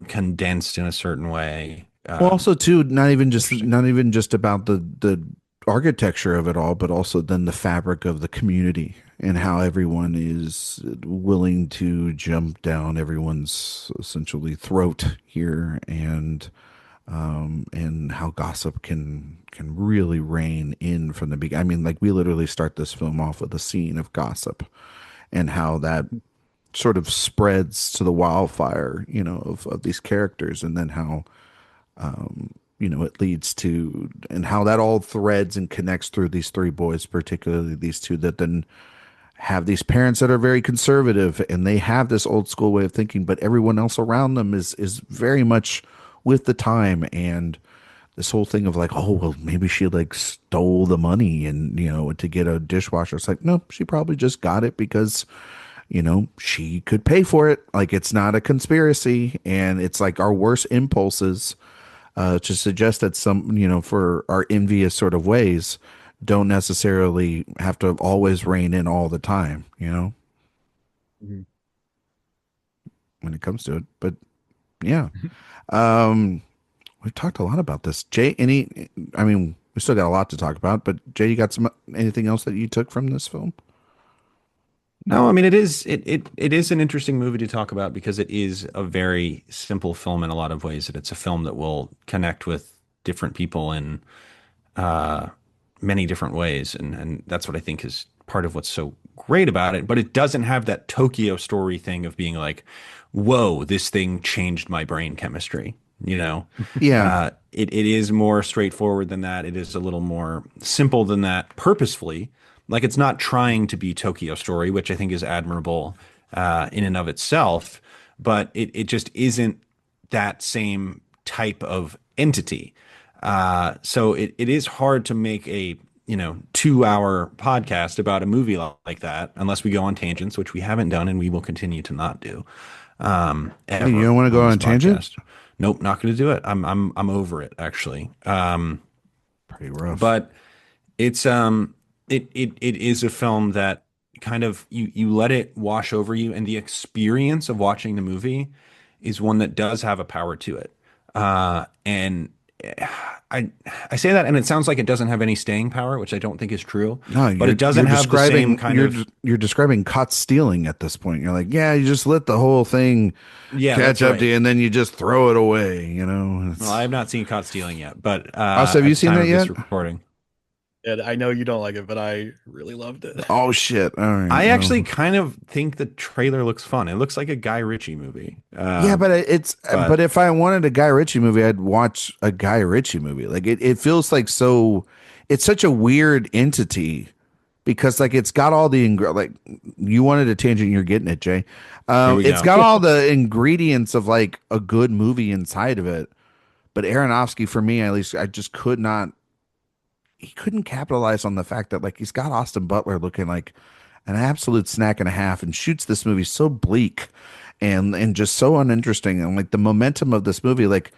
condensed in a certain way. Well, also too, Interesting. not even just about the architecture of it all, but also then the fabric of the community and how everyone is willing to jump down everyone's essentially throat here, and how gossip can really reign in from the beginning. I mean, like we literally start this film off with a scene of gossip and how that sort of spreads to the wildfire, of these characters, and then how it leads to, and how that all threads and connects through these three boys, particularly these two that then have these parents that are very conservative and they have this old school way of thinking, but everyone else around them is very much with the time. And this whole thing of like, oh, well, maybe she like stole the money and, to get a dishwasher. It's like, no, she probably just got it because, she could pay for it. Like it's not a conspiracy. And it's like our worst impulses to suggest that some, for our envious sort of ways, don't necessarily have to always rein in all the time, Mhm. when it comes to it. But yeah, um, we've talked a lot about this. Jay, I mean, we still got a lot to talk about, but Jay, you got anything else that you took from this film? No, I mean it is an interesting movie to talk about because it is a very simple film in a lot of ways. That it's a film that will connect with different people in uh, many different ways, and that's what I think is part of what's so great about it, but it doesn't have that Tokyo Story thing of being like, whoa, this thing changed my brain chemistry. You know, Yeah. it is more straightforward than that. It is a little more simple than that purposefully. Like it's not trying to be Tokyo Story, which I think is admirable in and of itself, but it just isn't that same type of entity. So it is hard to make a 2-hour podcast about a movie like that unless we go on tangents, which we haven't done and we will continue to not do Hey, you ever don't want to go on on this a tangent? podcast. Nope, not going to do it. I'm over it actually. Pretty rough. But it's it is a film that kind of you let it wash over you, and the experience of watching the movie is one that does have a power to it. And I I say that, and it sounds like it doesn't have any staying power, which I don't think is true. No, But it you're doesn't have the same describing kind of you're describing caught stealing at this point. You're like, yeah, you just let the whole thing yeah, catch that's up to right. you, and then you just throw it away. You know. Well, I have not seen Caught Stealing yet, but Ross, have you at the seen time that of this yet? recording, And I know you don't like it, but I really loved it. Oh shit! All right. I actually Well, kind of think the trailer looks fun. It looks like a Guy Ritchie movie. yeah, but but But if I wanted a Guy Ritchie movie, I'd watch a Guy Ritchie movie. Like it feels like so. It's such a weird entity because like it's got all the like you wanted a tangent, you're getting it, Jay. here we It's go. got all the ingredients of like a good movie inside of it. But Aronofsky, for me at least, I just could not. He couldn't capitalize on the fact that like he's got Austin Butler looking like an absolute snack and a half, and shoots this movie so bleak and just so uninteresting, and like the momentum of this movie, like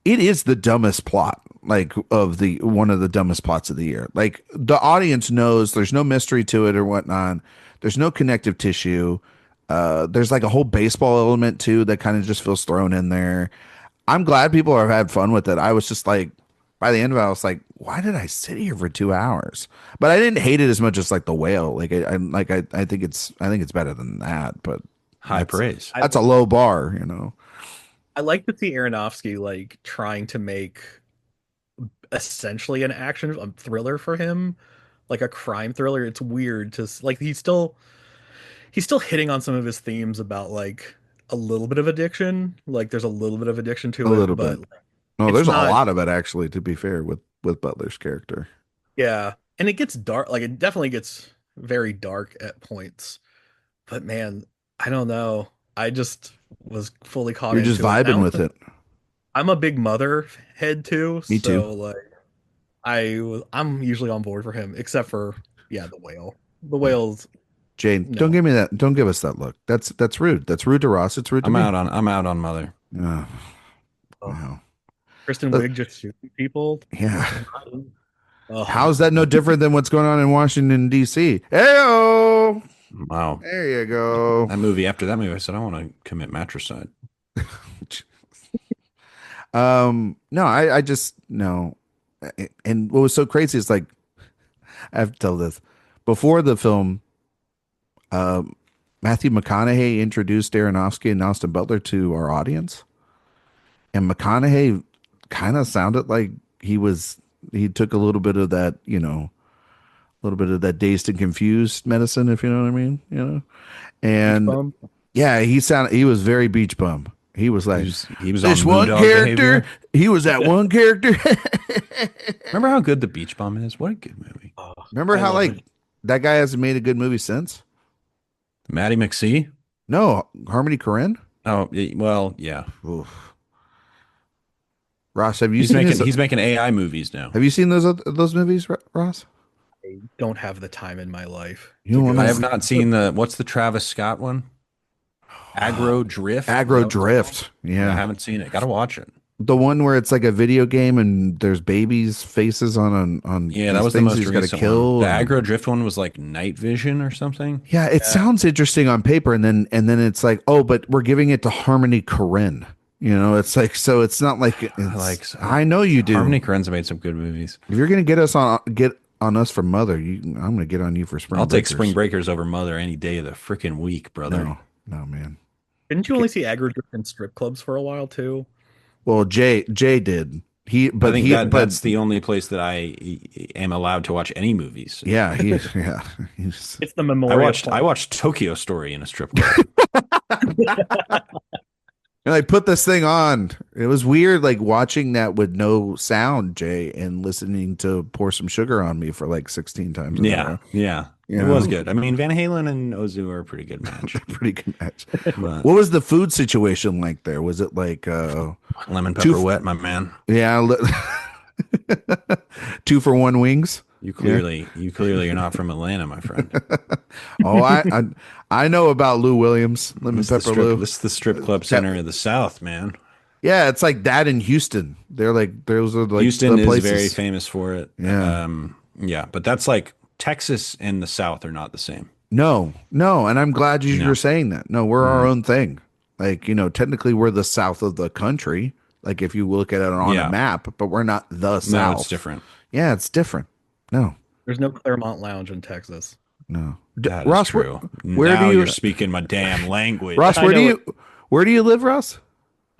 it is the dumbest plot, like of the one of the dumbest plots of the year. Like the audience knows there's no mystery to it or whatnot. There's no connective tissue. There's like a whole baseball element too that kind of just feels thrown in there. I'm glad people have had fun with it. I was just like, by the end of it, I was like, why did I sit here for 2 hours? But I didn't hate it as much as like the whale. Like I think it's better than that. But High praise. I that's a low bar, you know. I like to see Aronofsky like trying to make essentially an action thriller for him, like a crime thriller. It's weird to like he's still hitting on some of his themes about like a little bit of addiction. Like there's a little bit of addiction A to little it, bit. but No, it's there's a not. lot of it actually. To be fair, with Butler's character, Yeah, and it gets dark. Like it definitely gets very dark at points. But man, I don't know. I just was fully caught you're just into it. And vibing with it. I'm a big Mother head too, Me too. so like I'm usually on board for him, except for yeah, the whale. The whale's Jane, don't no. give me that. Don't give us that look. That's rude. That's rude to Ross. It's rude to me. I'm out on Mother. Oh, Oh, wow. Kristen Uh, Wiig just shooting people. yeah. Oh, How's that no different than what's going on in Washington D.C.? Heyo, Wow. there you go. After that movie, I said I want to commit matricide. No, I just no. And what was so crazy is like I have to tell this before the film. Um, Matthew McConaughey introduced Aronofsky and Austin Butler to our audience, and McConaughey kind of sounded like he took a little bit of that, a little bit of that dazed and confused medicine, if you know what I mean, beach And bum. yeah, he was very beach bum. He was like He was this on Moon one Dog character. behavior. He was that one character. Remember how good The Beach Bum is? What a good movie. Oh, Remember I how love like it. that guy hasn't made a good movie since? Maddie McSee. No, Harmony Korine. Oh well, yeah. Oof. Ross, have you seen his? He's making AI movies now. Have you seen those movies, Ross? I don't have the time in my life You to don't I go know have see. not seen what's the Travis Scott one? Aggro Drift. Is Aggro that what it's called? Drift. I Yeah, haven't seen it. Gotta watch it. the one where it's like a video game and there's babies' faces on Yeah, that these was the things most he's got to recent one. kill. The Aggro Drift one was like Night Vision or something. Yeah, it Yeah. sounds interesting on paper, and then it's like, oh, but we're giving it to Harmony Korine. It's like so. It's not like I it's. I know you do. Harmony Korine's made some good movies. If you're gonna get on us for Mother, I'm gonna get on you for Spring I'll take Breakers. Spring Breakers over Mother any day of the freaking week, brother. No, no, man. Didn't you only see aggro drift in strip clubs for a while too? Well, Jay did. I think that's the only place that I am allowed to watch any movies. Yeah, It's the Memorial. I watched Tokyo Story in a strip club. and I put this thing on. It was weird, like watching that with no sound, Jay, and listening to Pour Some Sugar on Me for like 16 times in a row. Yeah. It was good. I mean, Van Halen and Ozu are a pretty good match. Pretty good match. But what was the food situation like there? Was it like lemon pepper wet, my man? Yeah, 2 for 1 wings. You clearly are not from Atlanta, my friend. Oh, I know about Lou Williams, lemon pepper Lou. This is the strip club center of the South, man. Yeah, it's like that in Houston. They're like those are like Houston the places. is very famous for it. Yeah, yeah, but that's like Texas and the South are not the same. No, and I'm glad you're saying that. No, we're our own thing. Like, technically we're the south of the country. Like if you look at it on a map, but we're not the South. No, it's different. Yeah, it's different. No. There's no Claremont Lounge in Texas. No. That Ross, is true. Where now do you're speaking my damn language. Ross, where do you live, Ross?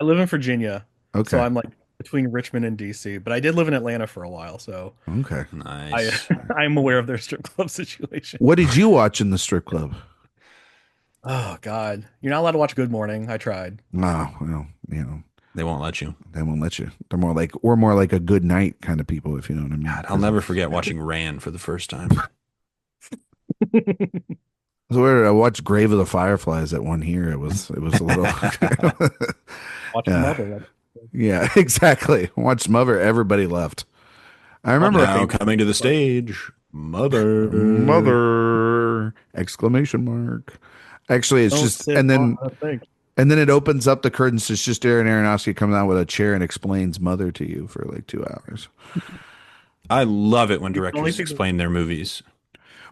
I live in Virginia. Okay. So I'm like between Richmond and DC, but I did live in Atlanta for a while, so okay. Nice. I'm aware of their strip club situation. What did you watch in the strip club? Oh God. You're not allowed to watch Good Morning. I tried. No, well, they won't let you. They won't let you. We're more like a good night kind of people, if you know what I mean. God, I'll never forget watching Ran for the first time. So where did I watch Grave of the Fireflies at one here? It was a little Watch Mother. Yeah, exactly. Watch Mother. Everybody left. I remember now coming to the stage, Mother! Exclamation mark. Actually, it's just and then it opens up the curtains. It's just Darren Aronofsky comes out with a chair and explains Mother to you for like 2 hours. I love it when directors explain their movies.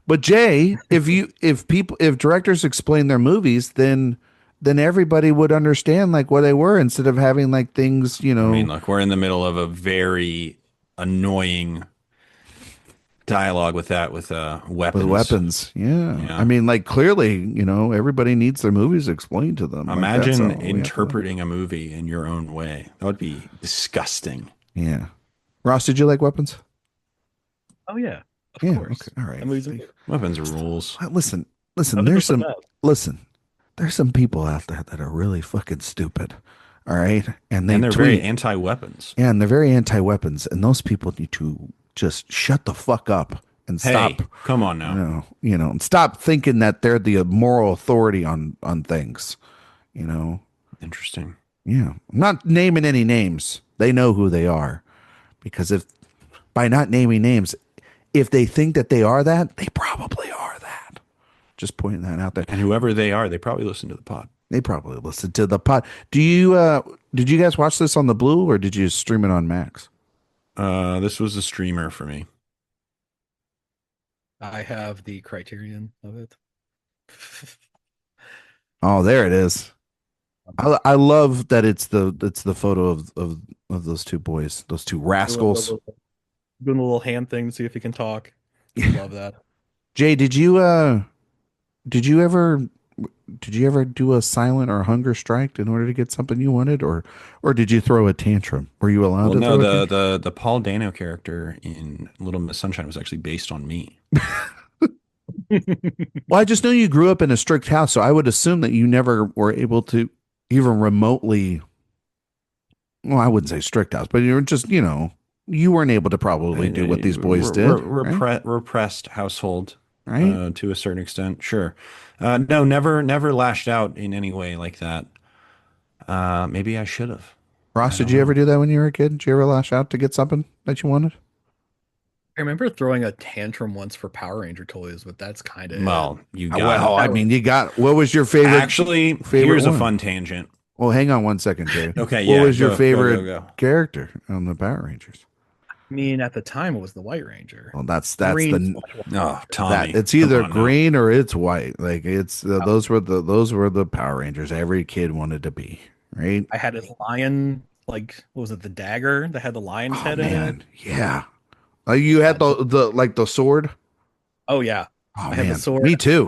But Jay, if directors explain their movies, then everybody would understand like what they were instead of having like things, I mean, look, we're in the middle of a very annoying dialogue with weapons. With weapons, yeah. I mean, like clearly, everybody needs their movies explained to them. Imagine interpreting a movie in your own way. That would be disgusting. Yeah. Ross, did you like weapons? Oh yeah. Of course. Okay. All right. Weapons rules. Listen. There's some people out there that are really fucking stupid. All right, and they're very anti-weapons. Yeah, and they're very anti-weapons, and those people need to just shut the fuck up and stop. Come on now. And stop thinking that they're the moral authority on things. Interesting. Yeah, I'm not naming any names. They know who they are, because by not naming names, if they think that they are that, they probably are that. Just pointing that out there. And whoever they are, they probably listen to the pod. They probably listen to the pod. Did you guys watch this on the Blue or did you stream it on Max? This was a streamer for me. I have the Criterion of it. Oh, there it is. I love that it's the photo of those two boys, those two rascals. Doing a little hand thing to see if he can talk. I love that. Jay, did you ever do a silent or hunger strike in order to get something you wanted, or did you throw a tantrum? Were you allowed to? No, the Paul Dano character in Little Miss Sunshine was actually based on me. Well, I just know you grew up in a strict house, so I would assume that you never were able to even remotely. Well, I wouldn't say strict house, but you were just you weren't able to probably do what these boys did. Repressed household. Right? To a certain extent, sure. No, never lashed out in any way like that. Maybe I should have. Ross, did you ever do that when you were a kid? Did you ever lash out to get something that you wanted? I remember throwing a tantrum once for Power Ranger toys, but that's kind of well, you got. Well, I mean, you got. What was your favorite? Actually, here's a fun tangent. Well, hang on one second, Jay. Okay, what was your favorite character on the Power Rangers? I mean, at the time, it was the White Ranger. Well, that's Tommy. It's either green or it's white. Like those were the Power Rangers every kid wanted to be. Right. I had his lion. Like, what was it? The dagger that had the lion's head in it. Yeah. You had the sword. Oh yeah. Oh, I had the sword. Me too.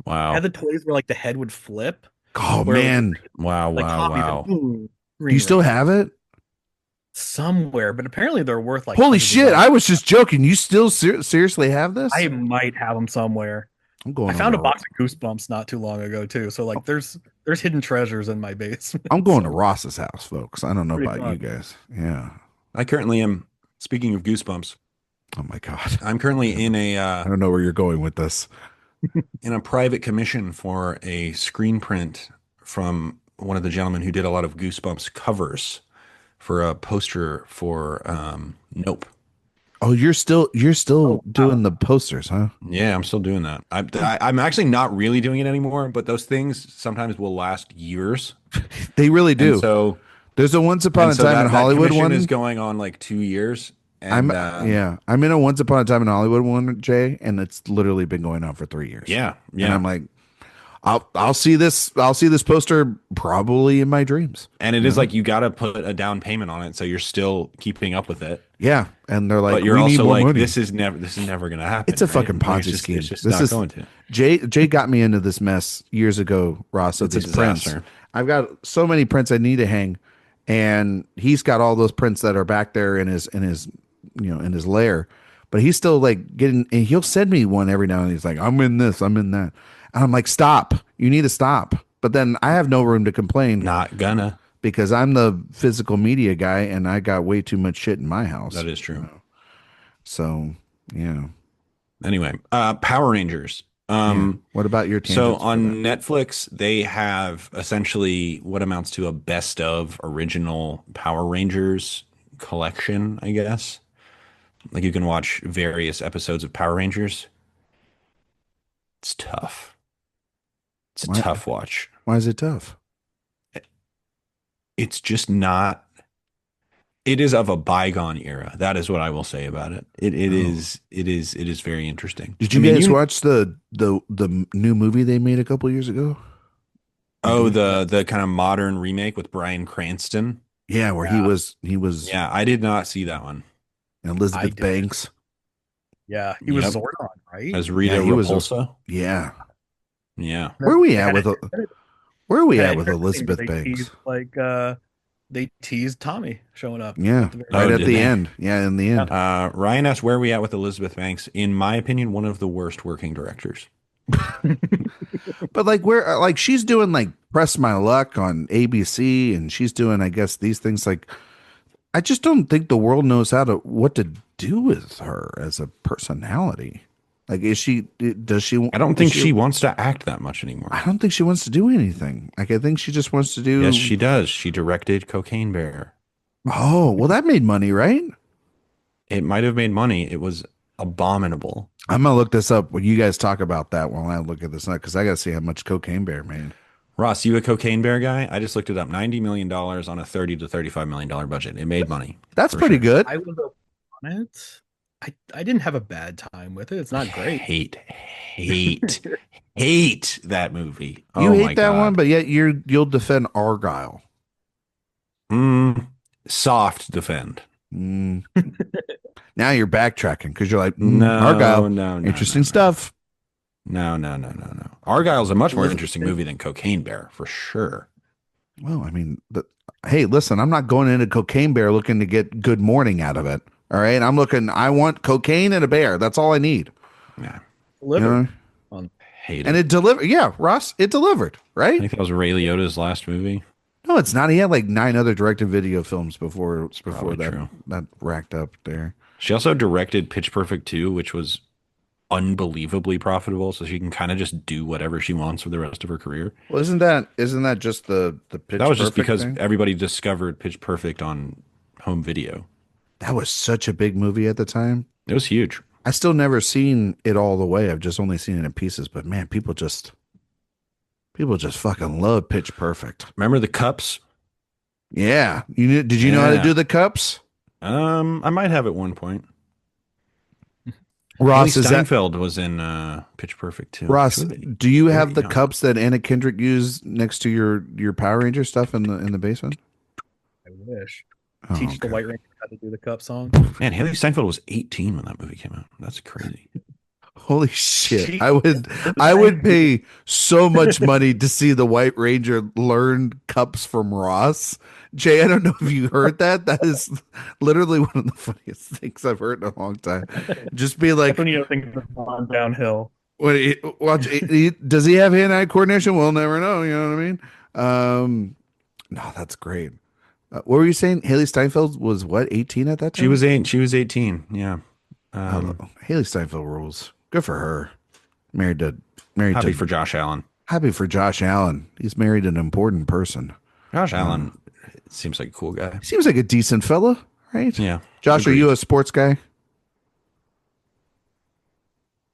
Wow. I had the toys where like the head would flip. Oh man. Wow. Do you still have it? somewhere, but apparently they're worth like Holy hundreds of shit! dollars. I was just joking. You still seriously have this? I might have them somewhere. I'm I going found a to. box of Goosebumps not too long ago too, so like there's hidden treasures in my basement. I'm going to So Ross's house, folks. I don't know pretty about you fun. guys. Yeah. I currently am, speaking of Goosebumps, Oh my god. I'm currently in I don't know where you're going with this. a private commission for a screen print from one of the gentlemen who did a lot of Goosebumps covers for a poster for Nope. Oh, you're still Oh doing wow. the posters, huh? Yeah, I'm still doing that. I'm actually not really doing it anymore, but those things sometimes will last years. They really And do. so There's a Once Upon and a so Time in that Hollywood commission is one. going on like 2 years. I'm And yeah. I'm in a Once Upon a Time in Hollywood one, Jay, and it's literally been going on for 3 years. yeah, And yeah. I'm like, I'll see this poster probably in my dreams. And it You is know? like you got to put a down payment on it, so you're still keeping up with it. Yeah. And they're like, But you're we need also more like, money. this is never going to happen. It's a right? fucking Like, Ponzi scheme. It's just This not is going to. Jay got me into this mess years ago, Ross, of It's a these prints. disaster. I've got so many prints I need to hang, and he's got all those prints that are back there in his lair. But he's still like getting, and he'll send me one every now and then. He's like, I'm in this, I'm in that. And I'm like, stop. You need to stop. But then I have no room to complain Not gonna. because I'm the physical media guy and I got way too much shit in my house. That is true. So, yeah. Anyway, Power Rangers. Yeah. What about your So tangents for on that? Netflix, they have essentially what amounts to a best of original Power Rangers collection, I guess. Like you can watch various episodes of Power Rangers. It's tough. It's a Why, tough watch. why is it tough? It's just not. It is of a bygone era. That is what I will say about it. It Oh. is it is very interesting. Did I you mean, guys watch the new movie they made a couple years ago? oh, the kind of modern remake with Bryan Cranston. Yeah, where he Yeah. was Yeah, I did not see that one. I Elizabeth did. Banks. Yeah, he was Yep. Zordon, right? As Rita Yeah, he was Repulsa. Yeah. Yeah. Where are we They at had with a- where are we had at an with interesting where Elizabeth they Banks? teased, they teased Tommy showing up Yeah, at the very right Oh, at did the they? end. Yeah, in the end. Ryan asked where are we at with Elizabeth Banks. In my opinion, one of the worst working directors. But like where like she's doing like Press My Luck on ABC and she's doing I guess these things like I just don't think the world knows what to do with her as a personality. Like does she I don't is think she wants to act that much anymore. I don't think she wants to do anything. Like I think she just wants to do Yes, she does. She directed Cocaine Bear. Oh, well that made money, right? It might have made money. It was abominable. I'm gonna look this up when you guys talk about that while I look at this up because I gotta see how much Cocaine Bear made. Ross, you a Cocaine Bear guy? I just looked it up. $90 million on a $30 to $35 million budget. It made money. That's for pretty sure. good. I was on it. I didn't have a bad time with it. It's not great. Hate that movie. You Oh hate my that God. one, but yet you'll defend Argyle. Soft defend. Mm. Now you're backtracking because you're like No, Argyle. no, Interesting no. stuff. No. Argyle's a much more interesting movie than Cocaine Bear, for sure. Well, I mean, hey, listen, I'm not going into Cocaine Bear looking to get Good Morning out of it. All right, I want cocaine and a bear. That's all I need. Yeah. You know? Hate And it. it delivered. Yeah, Ross, it delivered, I right? think that was Ray Liotta's last movie. No, it's not. He had like 9 other direct video films before probably that true. that racked up there. She also directed Pitch Perfect 2, which was unbelievably profitable, so she can kind of just do whatever she wants for the rest of her career. Well, isn't that just the Pitch That was just Perfect because thing? everybody discovered Pitch Perfect on home video. That was such a big movie at the time. It was huge. I still never seen it all the way. I've just only seen it in pieces. But man, people just fucking love Pitch Perfect. Remember the cups? Yeah, did you know how to Yeah. do the cups? I might have at one point. Ross, Haley is that Steinfeld was in Pitch Perfect too. Ross? She was Do you very have the young. cups that Anna Kendrick used next to your Power Ranger stuff in the basement? I wish. Oh, Teach the okay. White Ranger how to do the cup song. Man, Haley Steinfeld was 18 when that movie came out. That's crazy. Holy shit. She I would pay so much money to see the White Ranger learn cups from Ross. Jay, I don't know if you heard that. That is literally one of the funniest things I've heard in a long time. Just be That's like, when you know things have gone downhill. does he have hand-eye coordination? We'll never know. You know what I mean? No, that's great. What were you saying? Haley Steinfeld was what, 18 at that She time? was 8. She was 18. Yeah. Haley Steinfeld rules. Good for her. Married to married Happy to for Josh Allen. Happy for Josh Allen. He's married an important person. Josh Allen seems like a cool guy. Seems like a decent fella, right? Yeah. Josh, agreed. are you a sports guy?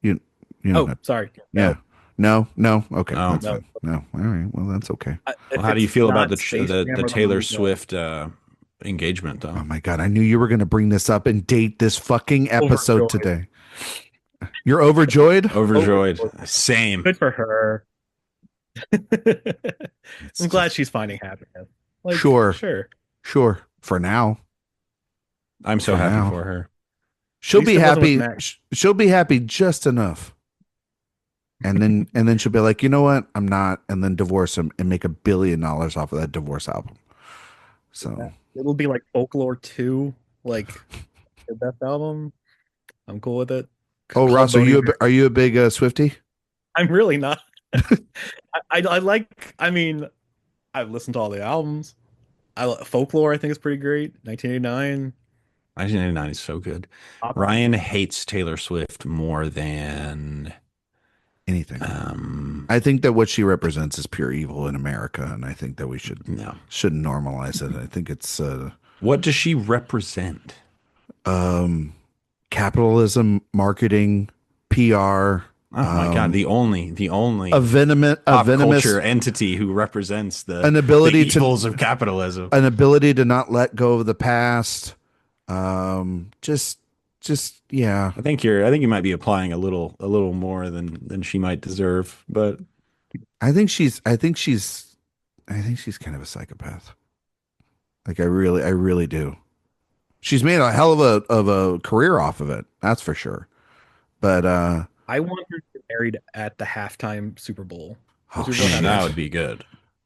You know Oh, sorry. yeah. No. Okay. No. That's fine. No. All right. Well, that's okay. Well, how do you feel about the Space Jam or the the Taylor movie, Swift engagement though? Oh my God. I knew you were going to bring this up and date this fucking episode Overjoyed. today. You're overjoyed? Overjoyed. Same. Good for her. I'm glad she's finding happiness. Like, Sure. For now. I'm so For happy now. for her. She'll At be least it wasn't with happy. Max. She'll be happy just enough. And then she'll be like, you know what? I'm not. And then divorce him and make $1 billion off of that divorce album. So It'll be like Folklore 2, like the best album. I'm cool with it. oh, Club Ross, Bohemian. are you a big Swiftie? I'm really not. I like. I mean, I've listened to all the albums. Folklore, I think, is pretty great. 1989. 1989 is so good. Pop- Ryan hates Taylor Swift more than Anything. I think that what she represents is pure evil in America, and I think that we shouldn't normalize it. I think it's What does she represent? capitalism, marketing, PR. Oh my God, the only A venomous culture entity who represents an ability the evils of capitalism. an ability to not let go of the past. Just yeah. I think you might be applying a little more than she might deserve, but I think she's kind of a psychopath. Like I really do. She's made a hell of a career off of it. That's for sure. But I want her to get married at the halftime Super Bowl. oh, Super Bowl shit. that would be good.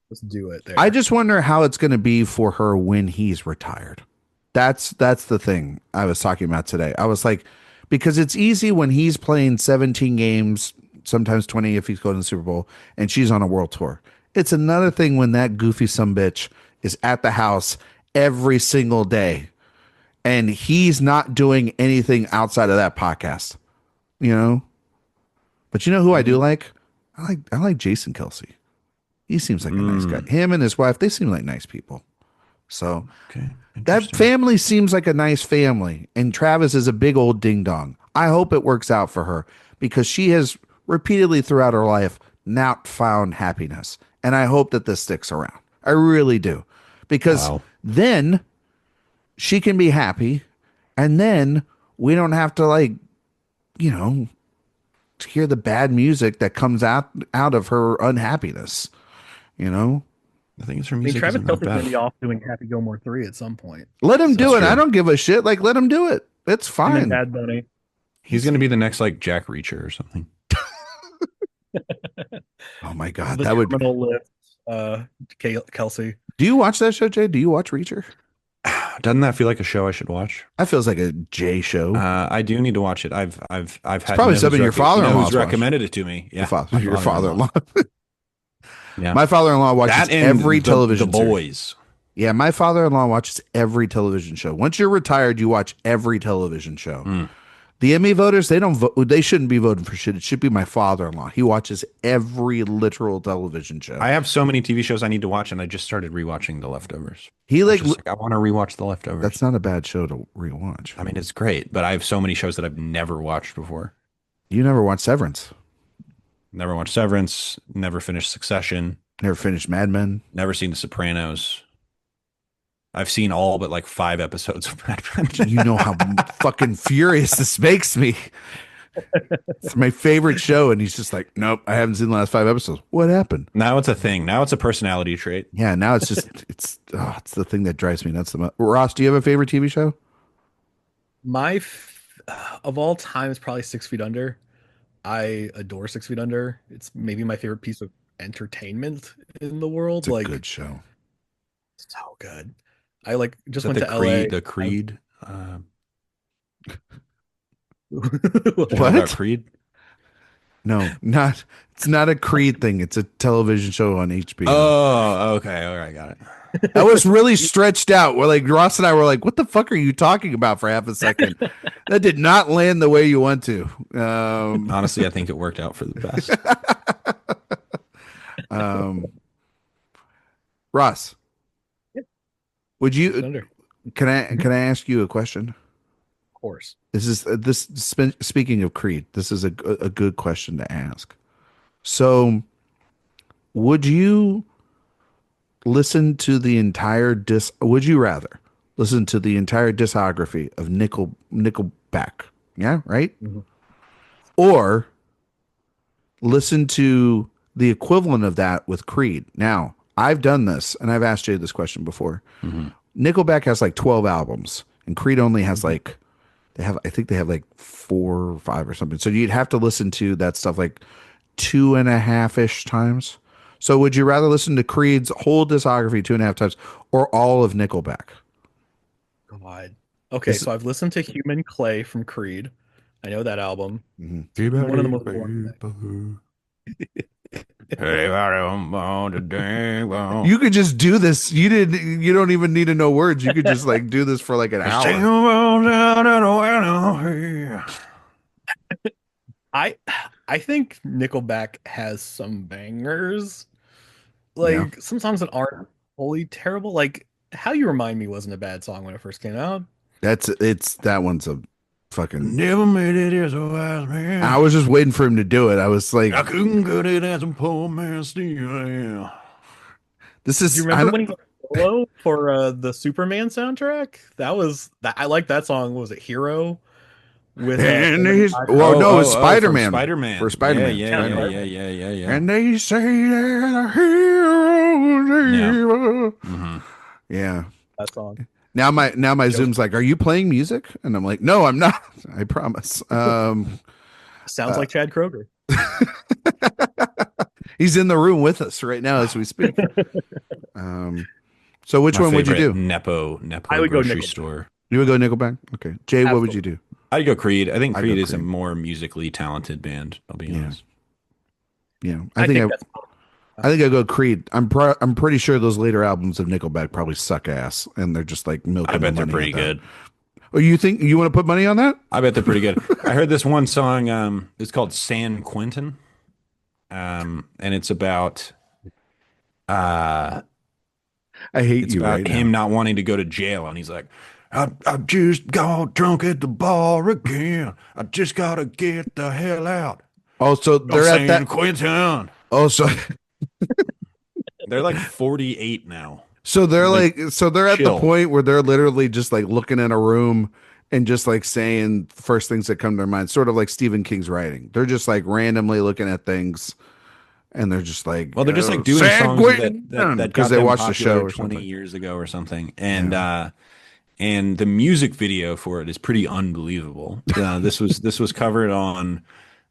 Let's do it there. I just wonder how it's going to be for her when he's retired. That's the thing I was talking about today. I was like, because it's easy when he's playing 17 games, sometimes 20 if he's going to the Super Bowl, and she's on a world tour. It's another thing when that goofy sumbitch is at the house every single day, and he's not doing anything outside of that podcast. You know? But you know who I do like? I like Jason Kelsey. He seems like a nice guy. Him and his wife, they seem like nice people. So Okay. that family seems like a nice family. And Travis is a big old ding dong. I hope it works out for her because she has repeatedly throughout her life not found happiness. And I hope that this sticks around. I really do. Because then she can be happy. And then we don't have to hear the bad music that comes out of her unhappiness. I think it's her I mean, music. Travis isn't that Kelce's gonna bad. be off doing Happy Gilmore 3 at some point. Let him do it. true. I don't give a shit. Like, let him do it. It's And fine. then Bad Bunny. He's going to be the next like Jack Reacher or something. Oh my God. The That would be. Terminal Lift, Kelsey. Do you watch that show, Jay? Do you watch Reacher? Doesn't that feel like a show I should watch? That feels like a Jay show. I do need to watch it. I've had probably something your father-in-law's who's recommended it to me. Yeah, Your father-in-law. Yeah, My father-in-law watches that and every television The series. Boys. Yeah, my father-in-law watches every television show. Once you're retired, you watch every television show. The Emmy voters, they don't vote. They shouldn't be voting for shit. It should be my father-in-law. He watches every literal television show. I have so many TV shows I need to watch, and I just started rewatching The Leftovers. He I like want to rewatch The Leftovers. that's not a bad show to rewatch. I mean, it's great, but I have so many shows that I've never watched before. You never watched Severance. Never watched Severance. Never finished Succession. Never finished Mad Men. Never seen The Sopranos. I've seen all but like 5 episodes of Mad Men. You know how fucking furious this makes me. It's my favorite show, and he's just like, nope, I haven't seen the last 5 episodes. What happened? Now it's a thing. Now it's a personality trait. Yeah, now it's just it's the thing that drives me nuts the most. Ross, do you have a favorite TV show? My of all time is probably 6 Feet Under. I adore Six Feet Under. It's maybe my favorite piece of entertainment in the It's world. a Like, good show. so good. I like Is just that went to LA. The I, Creed? You know what? about What? Creed? No, not. It's not a Creed thing. It's a television show on HBO. Oh, okay. All right, got it. I was really stretched out. We're like Ross and I were like, "What the fuck are you talking about?" For half a second. That did not land the way you want to. Honestly, I think it worked out for the best. Um, Ross, would Six Feet you? Under, of Can I ask you a question? course. Speaking of Creed, this is a good question to ask. So, would you would you rather listen to the entire discography of Nickelback? Yeah, right? Mhm. Or listen to the equivalent of that with Creed. Now, I've done this and I've asked Jay this question before. Hmm. Nickelback has like 12 albums and Creed only has Mhm. like I think they have like 4 or 5 or something. So you'd have to listen to that stuff like 2.5 ish times. So would you rather listen to Creed's whole discography 2.5 times or all of Nickelback? God. Okay, This so I've listened to Human Clay from Creed. I know that album. mhm. One of the most boring things. You could just do this. You don't even need to know words. You could just like do this for like an hour. I I think Nickelback has some bangers. Yeah. Like some songs that aren't wholly terrible. Like How You Remind Me wasn't a bad song when it first came out. That one's a fucking Never made it as a wise I man. was just waiting for him to do it. I was like, I couldn't cut it as a poor man still. this Do you is I remember don't when he went solo for the Superman soundtrack? That was that I like that song. What was it Hero with and him and he's Elijah well Wood? no, it's From Spider-Man for Spider-Man. Yeah, Spider-Man. yeah, Yeah, yeah, Spider-Man. yeah, Spider-Man. yeah, yeah, yeah. And they say that a Yeah. hero. Hmm. Yeah. That song. Now my It was, Zoom's like, are you playing music? And I'm like, no, I'm not. I promise. sounds Uh, like Chad Kroger. he's in the room with us right now as we speak. Um, so which My one would you favorite do? I Nepo would go grocery Nickelback. store. You would go Nickelback? Okay. Jay, what would you Absolutely. do? I'd go Creed. I think I go Creed is a Creed. more musically talented band. I'll be Yeah. honest. Yeah. I think that's I think I go Creed. I'm pretty sure those later albums of Nickelback probably suck ass and they're just like I milking the bet they're money pretty at that. good. Oh, you think you want to put money on that? I bet they're pretty good. I heard this one song. It's called San Quentin. And uh, I hate it's you about right him now. not wanting to go to jail, and he's like, I just got drunk at the bar again. I just gotta get the hell out Oh, so of they're at San that. Quentin. Oh, so They're like 48 now. Like, they're at the chill. point where they're literally just like looking in a room and just like saying the first things that come to their mind, sort of like Stephen King's writing. They're just like randomly looking at things and they're just like Well, they're just like doing San songs Quentin that because got they them watched the show popular or 20 something. years ago or something. Yeah. And the music video for it is pretty unbelievable. This was covered on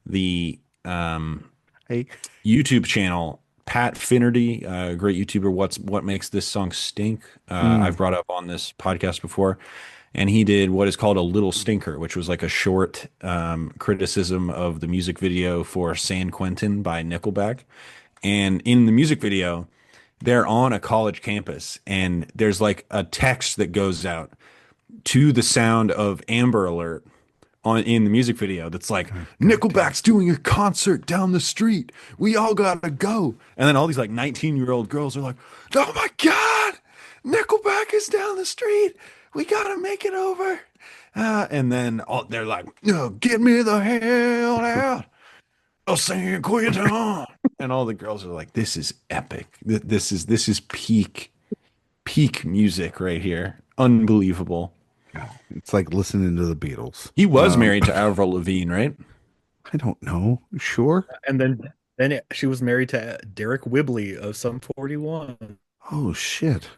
the Hey. YouTube channel. Pat Finnerty, a great YouTuber. What makes this song stink? Mm. I've brought up on this podcast before, and he did what is called a little stinker, which was like a short criticism of the music video for San Quentin by Nickelback. And in the music video, they're on a college campus, and there's like a text that goes out to the sound of Amber Alert in the music video that's like Nickelback's doing a concert down the street. We all gotta go. And then all these like 19-year-old girls are like, oh my God, Nickelback is down the street. We gotta make it over. And then they're like, no, get me the hell out of San Quentin. And all the girls are like, this is epic. This is peak music right here. Unbelievable. It's like listening to the Beatles. He was married to Avril Lavigne, right? I don't know. Sure. and she was married to Derek Whibley of Sum 41. Oh shit.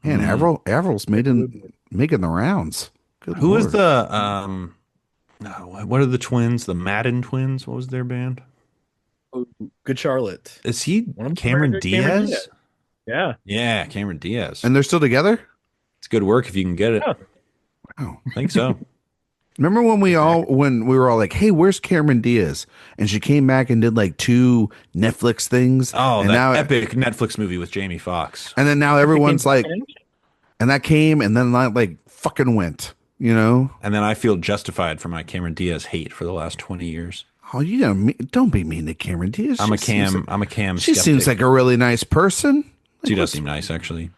Man, Mm. Avril's making the rounds. Good Who is lord. the No, what are the twins? The Madden twins? What was their band? Oh, Good Charlotte. Is he One of them Cameron married to Cameron Diaz? Diaz. Yeah. Yeah, Cameron Diaz. And they're still together? It's good work if you can get it. Yeah. Wow. I think so. Remember when when we were all like, "Hey, where's Cameron Diaz?" And she came back and did like 2 Netflix things. Oh, and that now epic Netflix movie with Jamie Foxx. and then now everyone's like, and that came and then like fucking went, you know? And then I feel justified for my Cameron Diaz hate for the last 20 years. Oh, you don't be mean to Cameron Diaz. I'm a Cam She skeptic. seems like a really nice person. She does seem nice, actually.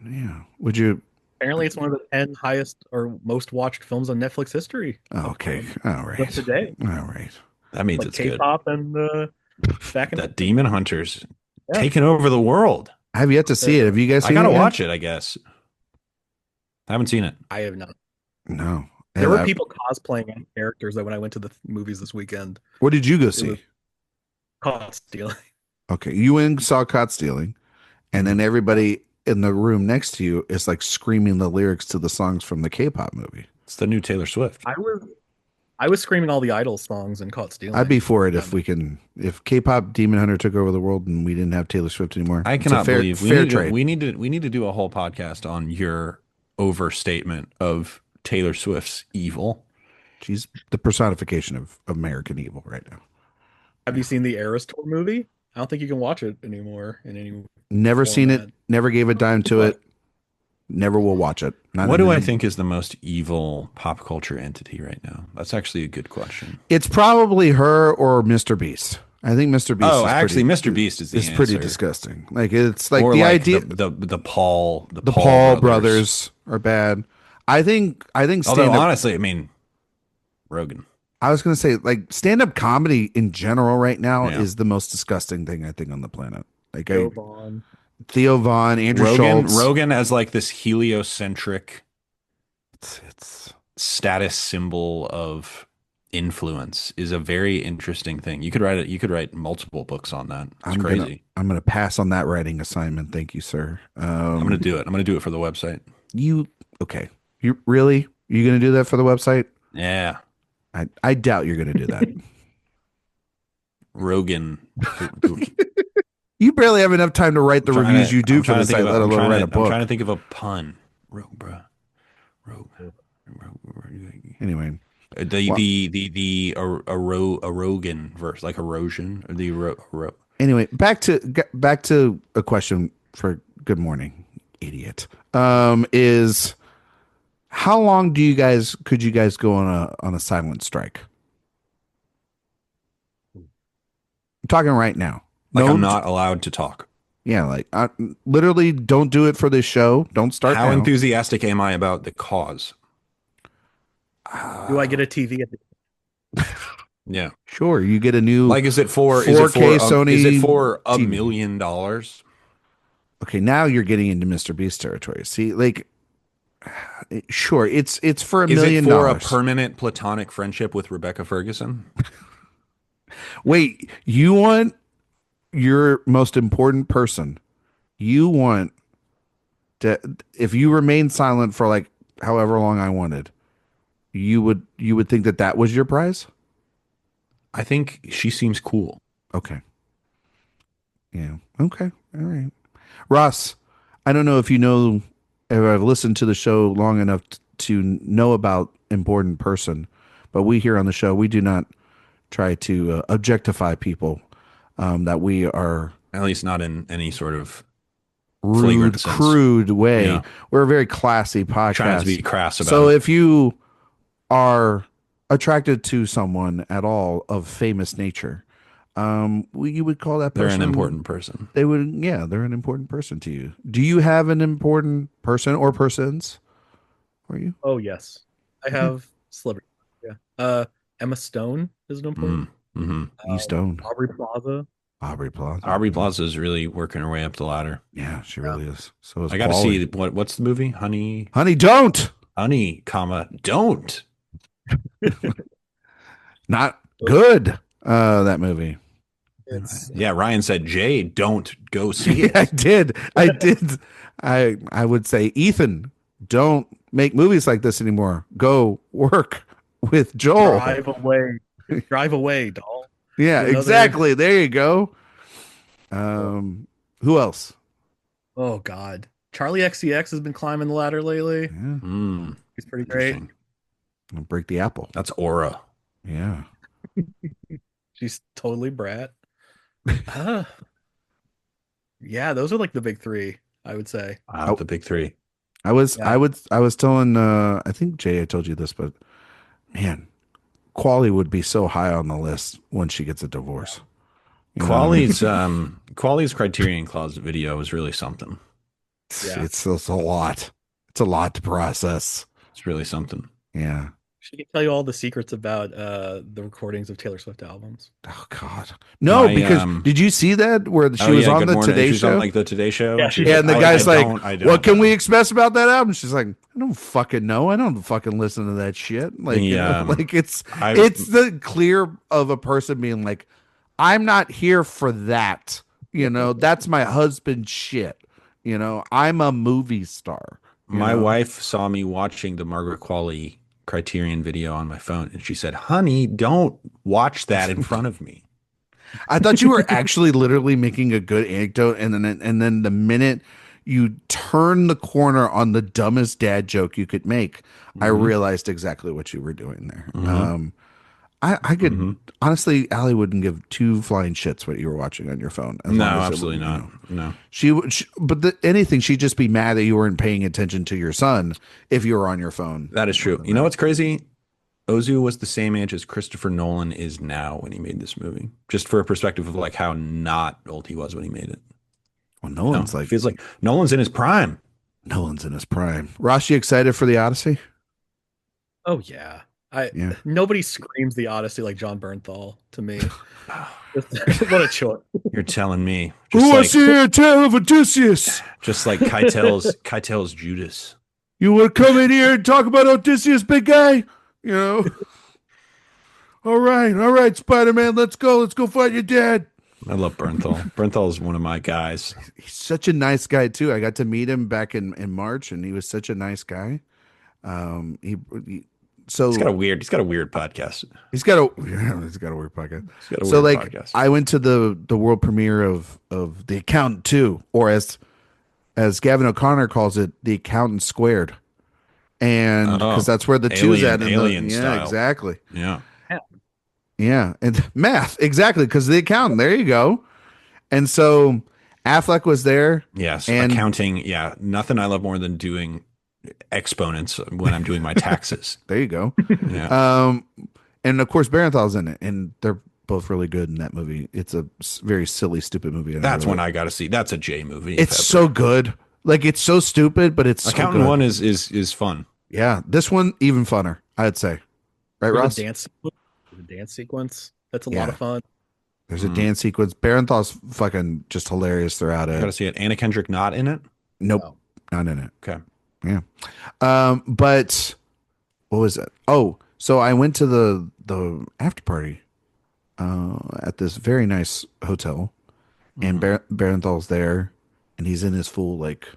Yeah. Would you? Apparently, it's one of the 10 highest or most watched films on Netflix history. Okay. All right. Today. All right. That means Like it's good. K-pop and back in The Demon Hunters Yeah. taking over the world. I have yet to see it. Have you guys I seen gotta it yet? watch it, I guess. I haven't seen it. I have not. No. There were people cosplaying characters that when I went to the movies this weekend. What did you go was see? Caught stealing. Okay. You went and saw Caught Stealing, and then everybody in the room next to you is like screaming the lyrics to the songs from the K-pop movie. It's the new Taylor Swift. I was screaming all the Idol songs and Caught Stealing. I'd be for it if K-pop Demon Hunter took over the world and we didn't have Taylor Swift anymore. I cannot believe fair trade. we need to do a whole podcast on your overstatement of Taylor Swift's evil. She's the personification of American evil right now. Have you seen the Eras Tour movie? I don't think you can watch it anymore in any. Never seen it. Never gave a dime to it. Never will watch it. What do I think is the most evil pop culture entity right now? That's actually a good question. It's probably her or Mr. Beast. I think Mr. Beast. Oh, actually, Mr. Beast is the answer. pretty disgusting. Like it's like or the like idea. The Paul brothers are bad. I think. Although honestly, I mean, Rogan. I was going to say, like, stand-up comedy in general right now is the most disgusting thing I think on the planet. Like Theo Von, Andrew Schultz. Rogan as like this heliocentric it's status symbol of influence is a very interesting thing. You could write it. You could write multiple books on that. It's crazy. I'm gonna pass on that writing assignment. Thank you, sir. I'm gonna do it. I'm gonna do it for the website. Okay? You really? You gonna do that for the website? Yeah. I doubt you're gonna do that. Rogan. You barely have enough time to write the reviews you do for the site, let alone write a book. I'm trying to think of a pun. Anyway, the Rogan verse, like erosion, or Anyway, back to a question for Good Morning, idiot. Is how long could you guys go on a silent strike? I'm talking right now. Like I'm not allowed to talk. Yeah, like literally don't do it for this show. Don't start How now. enthusiastic am I about the cause? Do I get a TV at the Yeah. Sure, you get a new like is it for Sony is it for $1 TV. million? Okay, now you're getting into Mr. Beast territory. See, like sure, it's for $1 million. Is it for a permanent platonic friendship with Rebecca Ferguson? Wait, you want your most important person? You want to, if you remain silent for like however long I wanted, you would think that was your prize? I think she seems cool. Okay. Yeah. Okay. All right. Ross, I don't know if I've listened to the show long enough to know about important person, but we here on the show, we do not try to objectify people that we are, at least not in any sort of rude, crude way. Yeah. We're a very classy podcast. Trying to be crass about so it. if you are attracted to someone at all of famous nature, you would call that person, they're an important person. They're an important person to you. Do you have an important person or persons for you? Oh yes, I have celebrity. Yeah. Emma Stone is an important. Mm-hmm. Stone. Aubrey Plaza. Aubrey Plaza is really working her way up the ladder. Yeah, she really is. So I got to see what's the movie? Honey, don't. Honey, don't. Not good. That movie. Yeah, Ryan said, Jay, don't go see it. I did. I would say, Ethan, don't make movies like this anymore. Go work. with Joel. Drive away, doll. Yeah, exactly. There you go. Who else? Oh God, Charlie XCX has been climbing the ladder lately. Yeah. He's pretty great. I'll break the apple. That's Aura. Yeah. She's totally brat. Yeah, those are like the big three, I would say. The big three. I was telling I think Jay, I told you this, but man, Quali would be so high on the list when she gets a divorce. Quali's Quali's Criterion Closet video is really something. Yeah. It's a lot. It's a lot to process. It's really something. Yeah. She can tell you all the secrets about the recordings of Taylor Swift albums. Oh God, no! Because did you see that where she was on the Today Show? On, like the Today Show. Yeah, and the guy's like, "What can we expect about that album?" She's like, "I don't fucking know. I don't fucking listen to that shit." Like, like it's the clear of a person being like, "I'm not here for that." That's my husband's shit. I'm a movie star. My wife saw me watching the Margaret Qualley Criterion video on my phone, and she said, "Honey, don't watch that in front of me." I thought you were actually literally making a good anecdote, and then the minute you turn the corner on the dumbest dad joke you could make, I realized exactly what you were doing there. I could honestly, Allie wouldn't give two flying shits what you were watching on your phone. No, absolutely not. No, she but anything, she'd just be mad that you weren't paying attention to your son if you were on your phone. That is true. You know what's crazy? Ozu was the same age as Christopher Nolan is now when he made this movie. Just for a perspective of like how not old he was when he made it. Well, Nolan's feels like Nolan's in his prime. Nolan's in his prime. Ross, you excited for the Odyssey? Oh yeah. Nobody screams the Odyssey like John Bernthal to me. What a choice. You're telling me. Who wants to hear a tale of Odysseus? Just like Keitel's Judas. You want to come in here and talk about Odysseus, big guy? All right, Spider-Man, let's go fight your dad. I love Bernthal. Bernthal is one of my guys. He's such a nice guy too. I got to meet him back in March, and he was such a nice guy. He's got a weird podcast. He's got a weird podcast. I went to the world premiere of The Accountant 2, or as Gavin O'Connor calls it, The Accountant Squared. And because that's where the two's at. Alien style. Yeah, exactly. Yeah. Yeah. And math, exactly, because The Accountant, there you go. And so Affleck was there. Yes. And accounting, yeah. Nothing I love more than doing exponents when I'm doing my taxes. There you go. Yeah. And of course Barenthal's in it, and they're both really good in that movie. It's a very silly, stupid movie. That's one I got to see. That's a J movie. It's so good. Like, it's so stupid, but it's Accountant so good. One is fun. Yeah, this one even funner, I'd say. Right, Ross? The dance sequence. That's a lot of fun. There's a dance sequence. Barenthal's fucking just hilarious throughout it. Gotta see it. Anna Kendrick not in it? Nope, not in it. Okay. Yeah. But what was it? Oh, so I went to the after party at this very nice hotel, and Barenthal's there, and he's in his full, like,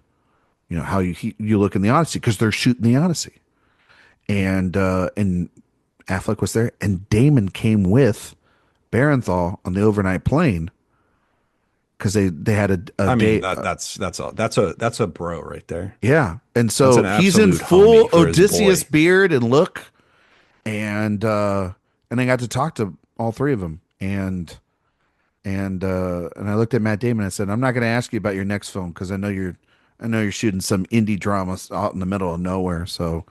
how you look in the Odyssey, because they're shooting the Odyssey, and Affleck was there, and Damon came with Barenthal on the overnight plane because they had a day. That's a bro right there. Yeah, and so he's in full Odysseus beard and look, and I got to talk to all three of them, and I looked at Matt Damon and I said, "I'm not going to ask you about your next film because I know you're shooting some indie drama out in the middle of nowhere. So,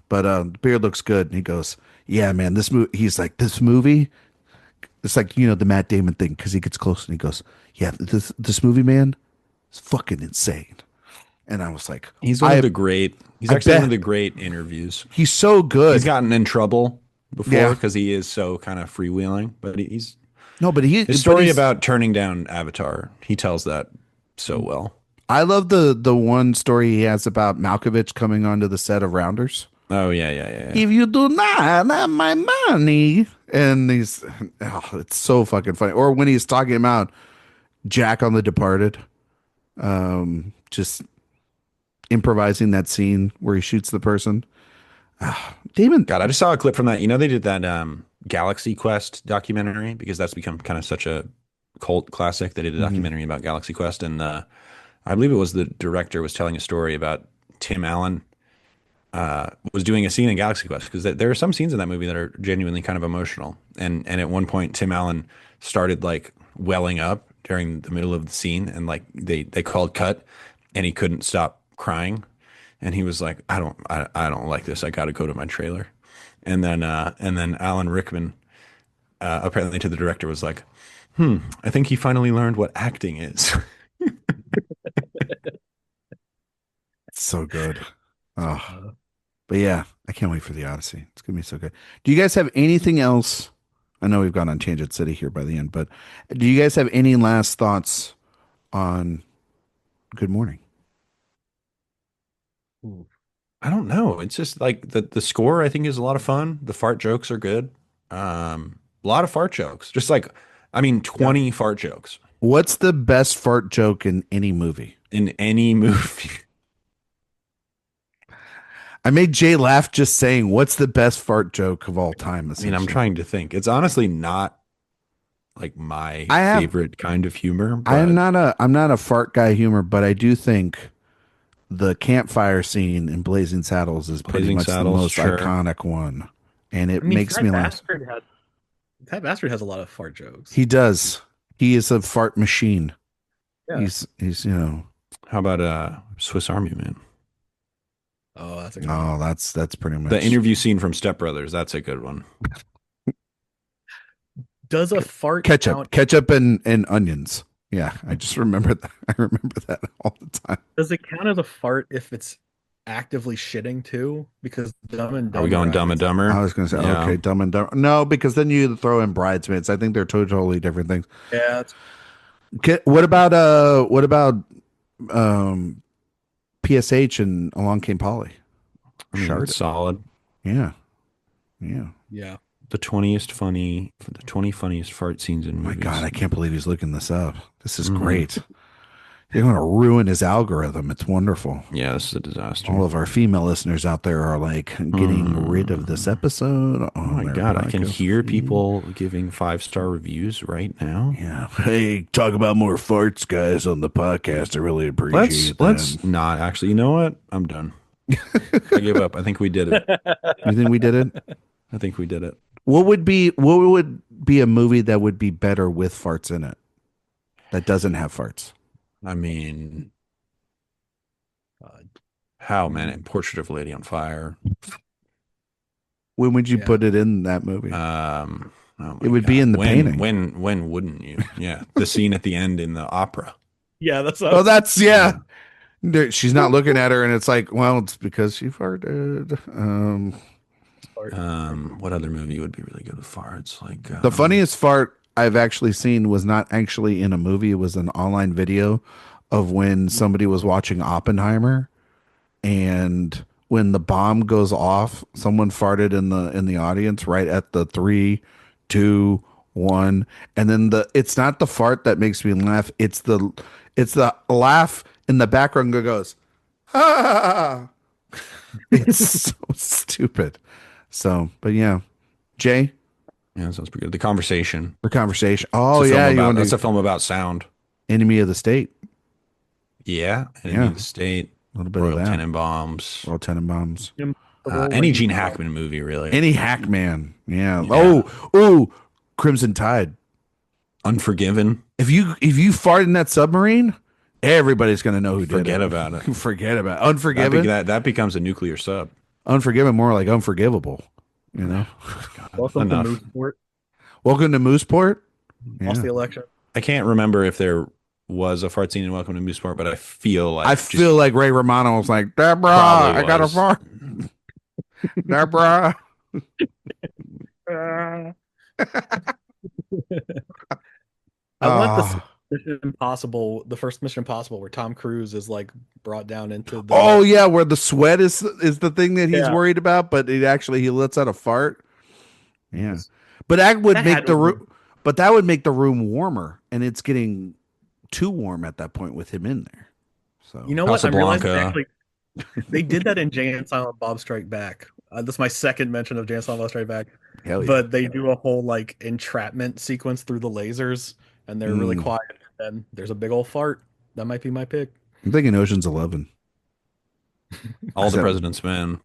but the beard looks good." And he goes, "Yeah, man, this movie." He's like, "This movie." It's like, the Matt Damon thing, because he gets close and he goes, "Yeah, this movie, man, is fucking insane." And I was like, he's one of the great interviews. He's so good. He's gotten in trouble before because he is so kind of freewheeling, but his story about turning down Avatar, he tells that so well. I love the one story he has about Malkovich coming onto the set of Rounders. Oh yeah. If you do not have my money, and it's so fucking funny. Or when he's talking about Jack on The Departed, just improvising that scene where he shoots the person. Damon. God, I just saw a clip from that. You know, they did that Galaxy Quest documentary because that's become kind of such a cult classic. They did a Mhm. documentary about Galaxy Quest, and I believe it was the director was telling a story about Tim Allen was doing a scene in Galaxy Quest because there are some scenes in that movie that are genuinely kind of emotional. And at one point, Tim Allen started like welling up during the middle of the scene, and like they called cut, and he couldn't stop crying, and he was like, I don't like this. I got to go to my trailer. And then Alan Rickman apparently to the director was like, I think he finally learned what acting is. It's so good. Oh, Uh, but yeah, I can't wait for the Odyssey. It's gonna be so good. Do you guys have anything else? I know we've gone on Tangent City here by the end, but do you guys have any last thoughts on Good Morning? ooh. I don't know. It's just like the score I think is a lot of fun. The fart jokes are good. A lot of fart jokes. Just like I mean Yeah. 20 fart jokes What's the best fart joke in any movie? in any movie. I made Jay laugh just saying, "What's the best fart joke of all time?" I mean, I'm Essentially, trying to think. It's honestly not like my I have. favorite kind of humor, I am but not a. I'm not a fart guy humor, but I do think the campfire scene in Blazing Saddles is pretty Blazing much the Saddles, most sure. iconic one, and it I mean, makes me laugh. Fat Bastard has a lot of fart jokes. He does. He is a fart machine. Yeah. He's you know. How about Swiss Army Man? Oh, that's a good one. Oh, that's pretty The much interview scene from Step Brothers, that's a good one. Does a fart count? ketchup and onions. Yeah, I just remember that. I remember that all the time. Does it count as a fart if it's actively shitting too? Because Dumb and Are we Dumber, going I Dumb would and say. I Dumber? was going to say, Yeah. okay, Dumb and Dumber. No, because then you throw in Bridesmaids. I think they're totally different things. Yeah, What about um PSH and Along Came Polly? I mean, Sharded. it's solid. Yeah. Yeah. yeah. The 20 funniest fart scenes in Oh my God, movies. I can't believe he's looking this up. This is Hmm. great. You're going to ruin his algorithm. It's wonderful. Yeah, this is a All disaster. of our female listeners out there are like getting rid of this Hmm. episode Oh on my their God, I can podcast hear feed. people giving 5-star reviews right now. Yeah. Hey, talk about more farts, guys, on the podcast. I really appreciate Let's that. not actually. You know what? I'm done. I give up. I think we did it. You think we did it? I think we did it. What would be a movie that would be better with farts in it that doesn't have farts? I mean, Uh, how, man? Portrait of a Lady on Fire. When would you yeah. put it in that movie? Oh It my would be God. in the painting. When wouldn't you? Yeah. The scene at the end in the opera. Yeah, that's Oh, that's yeah. Yeah. She's not looking at her, and it's like, well, it's because she farted. fart. What other movie would be really good with farts? Like, The funniest fart I've actually seen was not actually in a movie. It was an online video of when somebody was watching Oppenheimer, and when the bomb goes off, someone farted in the audience right at the three, two, one, and then it's not the fart that makes me laugh. It's the laugh in the background that goes, ah. It's so stupid. So, but yeah, Jay, yeah, that sounds pretty good. The Conversation. for conversation. It's Oh a film yeah, you about, want that's to a film about sound. Enemy of the State? Yeah. Enemy Yeah, of the State, a little bit of Royal that. Tenenbaums, Royal Tenenbaums. Impossible any when Gene Hackman movie, really. Any Hackman. Yeah. Yeah. Oh, Crimson Tide. Unforgiven. If you fart in that submarine, everybody's gonna know who did Forget it. about it. Forget about it. That, be, Unforgiven. that becomes a nuclear sub. Unforgiven, more like unforgivable. You know. God, Welcome to enough. Mooseport. Welcome to Mooseport. Lost Yeah. the election. I can't remember if there was a fart scene in Welcome to Mooseport, but I feel like I feel like Ray Romano was like, Deborah, probably I got a was. fart. Deborah. I want Ah. Mission Impossible, the first Mission Impossible, where Tom Cruise is like brought down into the. Oh yeah, where the sweat is the thing that he's Yeah. worried about, but he lets out a fart. Yeah, but that would That make had the to have room, but that would make the room warmer, and it's getting too warm at that point with him in there. So You know what? I'm realizing Casablanca. they did that in Jay and Silent Bob Strike Back, This is my second mention of Dance on Bus Right Back. Hell yeah. But they do a whole like entrapment sequence through the lasers, and they're really Mm, quiet. And then there's a big old fart. That might be my pick. I'm thinking Ocean's 11. All the Except, President's Men,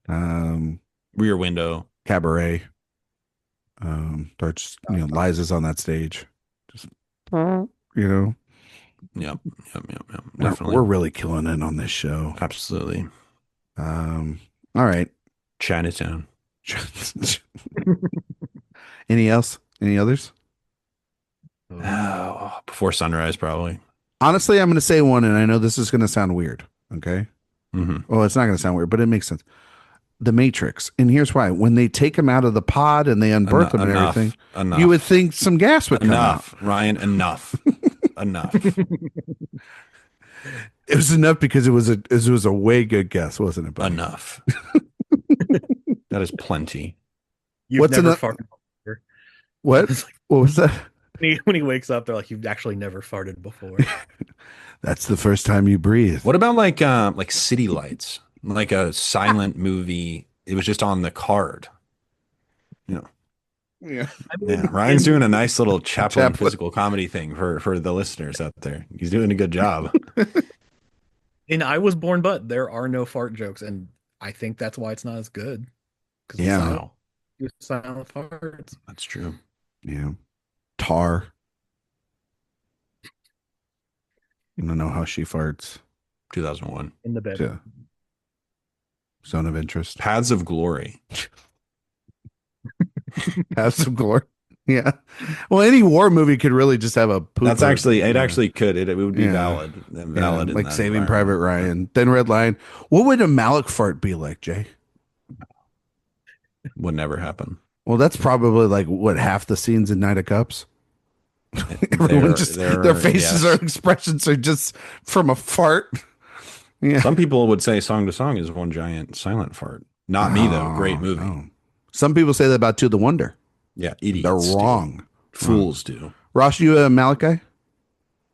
um, Rear Window. Cabaret. Starts, Liza's on that stage. Just, you know, Yep. we're, Definitely. we're really killing it on this show. Absolutely. All right. Chinatown. Any else? Any others? Oh, Before Sunrise, probably. Honestly, I'm going to say one, and I know this is going to sound weird. Okay. Mm-hmm. Well, it's not going to sound weird, but it makes sense. The Matrix. And here's why. When they take him out of the pod and they unbirth him and everything, Enough. you would think some gas would come out. Enough, Ryan. Enough. Enough. It was enough because it was a way good guess, wasn't it, buddy? Enough. That is plenty. You've What's never enough? farted before. What? It's like, What was that? when he wakes up, they're like, "You've actually never farted before." That's the first time you breathe. What about like City Lights, like a silent movie? It was just on the card. Yeah. I mean, Yeah, Ryan's doing a nice little Chaplin Chaplin. physical comedy thing for the listeners out there. He's doing a good job. in I Was Born But there are no fart jokes, and I think that's why it's not as good. Because Yeah. Wow, silent farts. that's true. Yeah. Tar. I don't know how she farts. 2001. In the bed. Yeah. Zone of interest. Paths of Glory. Have some glory. Yeah. Well, any war movie could really just have a poop. That's actually it. Yeah. Actually, could it would be Yeah. valid. Yeah, Valid, in like that Saving environment. Private Ryan. Then Red Line. What would a Malik fart be like, Jay? Would never happen. Well, that's probably like what half the scenes in Night of Cups. Everyone their faces yes. or expressions are just from a fart. Yeah. Some people would say Song to Song is one giant silent fart. Not me though. Great movie. No. Some people say that about To the Wonder. Yeah, idiots. They're wrong. Do. Fools do. Ross, you a Malik guy?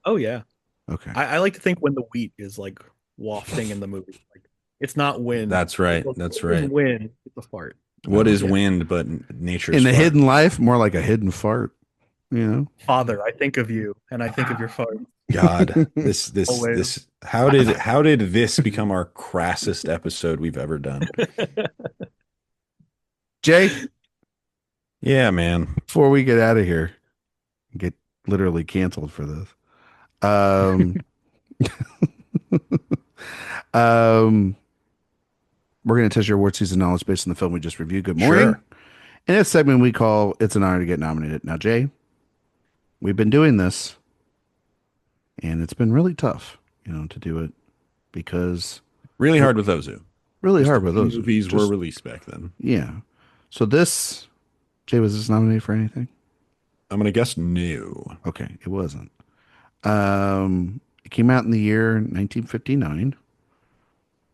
Oh yeah. Okay. I like to think when the wheat is like wafting in the movie, like it's not wind. That's right. That's right. Wind. It's a fart. What is Yeah. wind but nature's In the fart? hidden life, more like a hidden fart. You know? Father, I think of you, and I think of your fart. God, this Always. how did this become our crassest episode we've ever done? Jay, Yeah, man. before we get out of here, get literally canceled for this. Um, we're going to test your award season knowledge based on the film we just reviewed. Good morning. Sure. In this segment, we call It's an Honor to Get Nominated. Now, Jay, we've been doing this, and it's been really tough, to do it because Really hard with Ozu. really hard with those Movies were released back then. Yeah. So this, Jay, was this nominated for anything? I'm gonna guess no. Okay, it wasn't. It came out in the year 1959.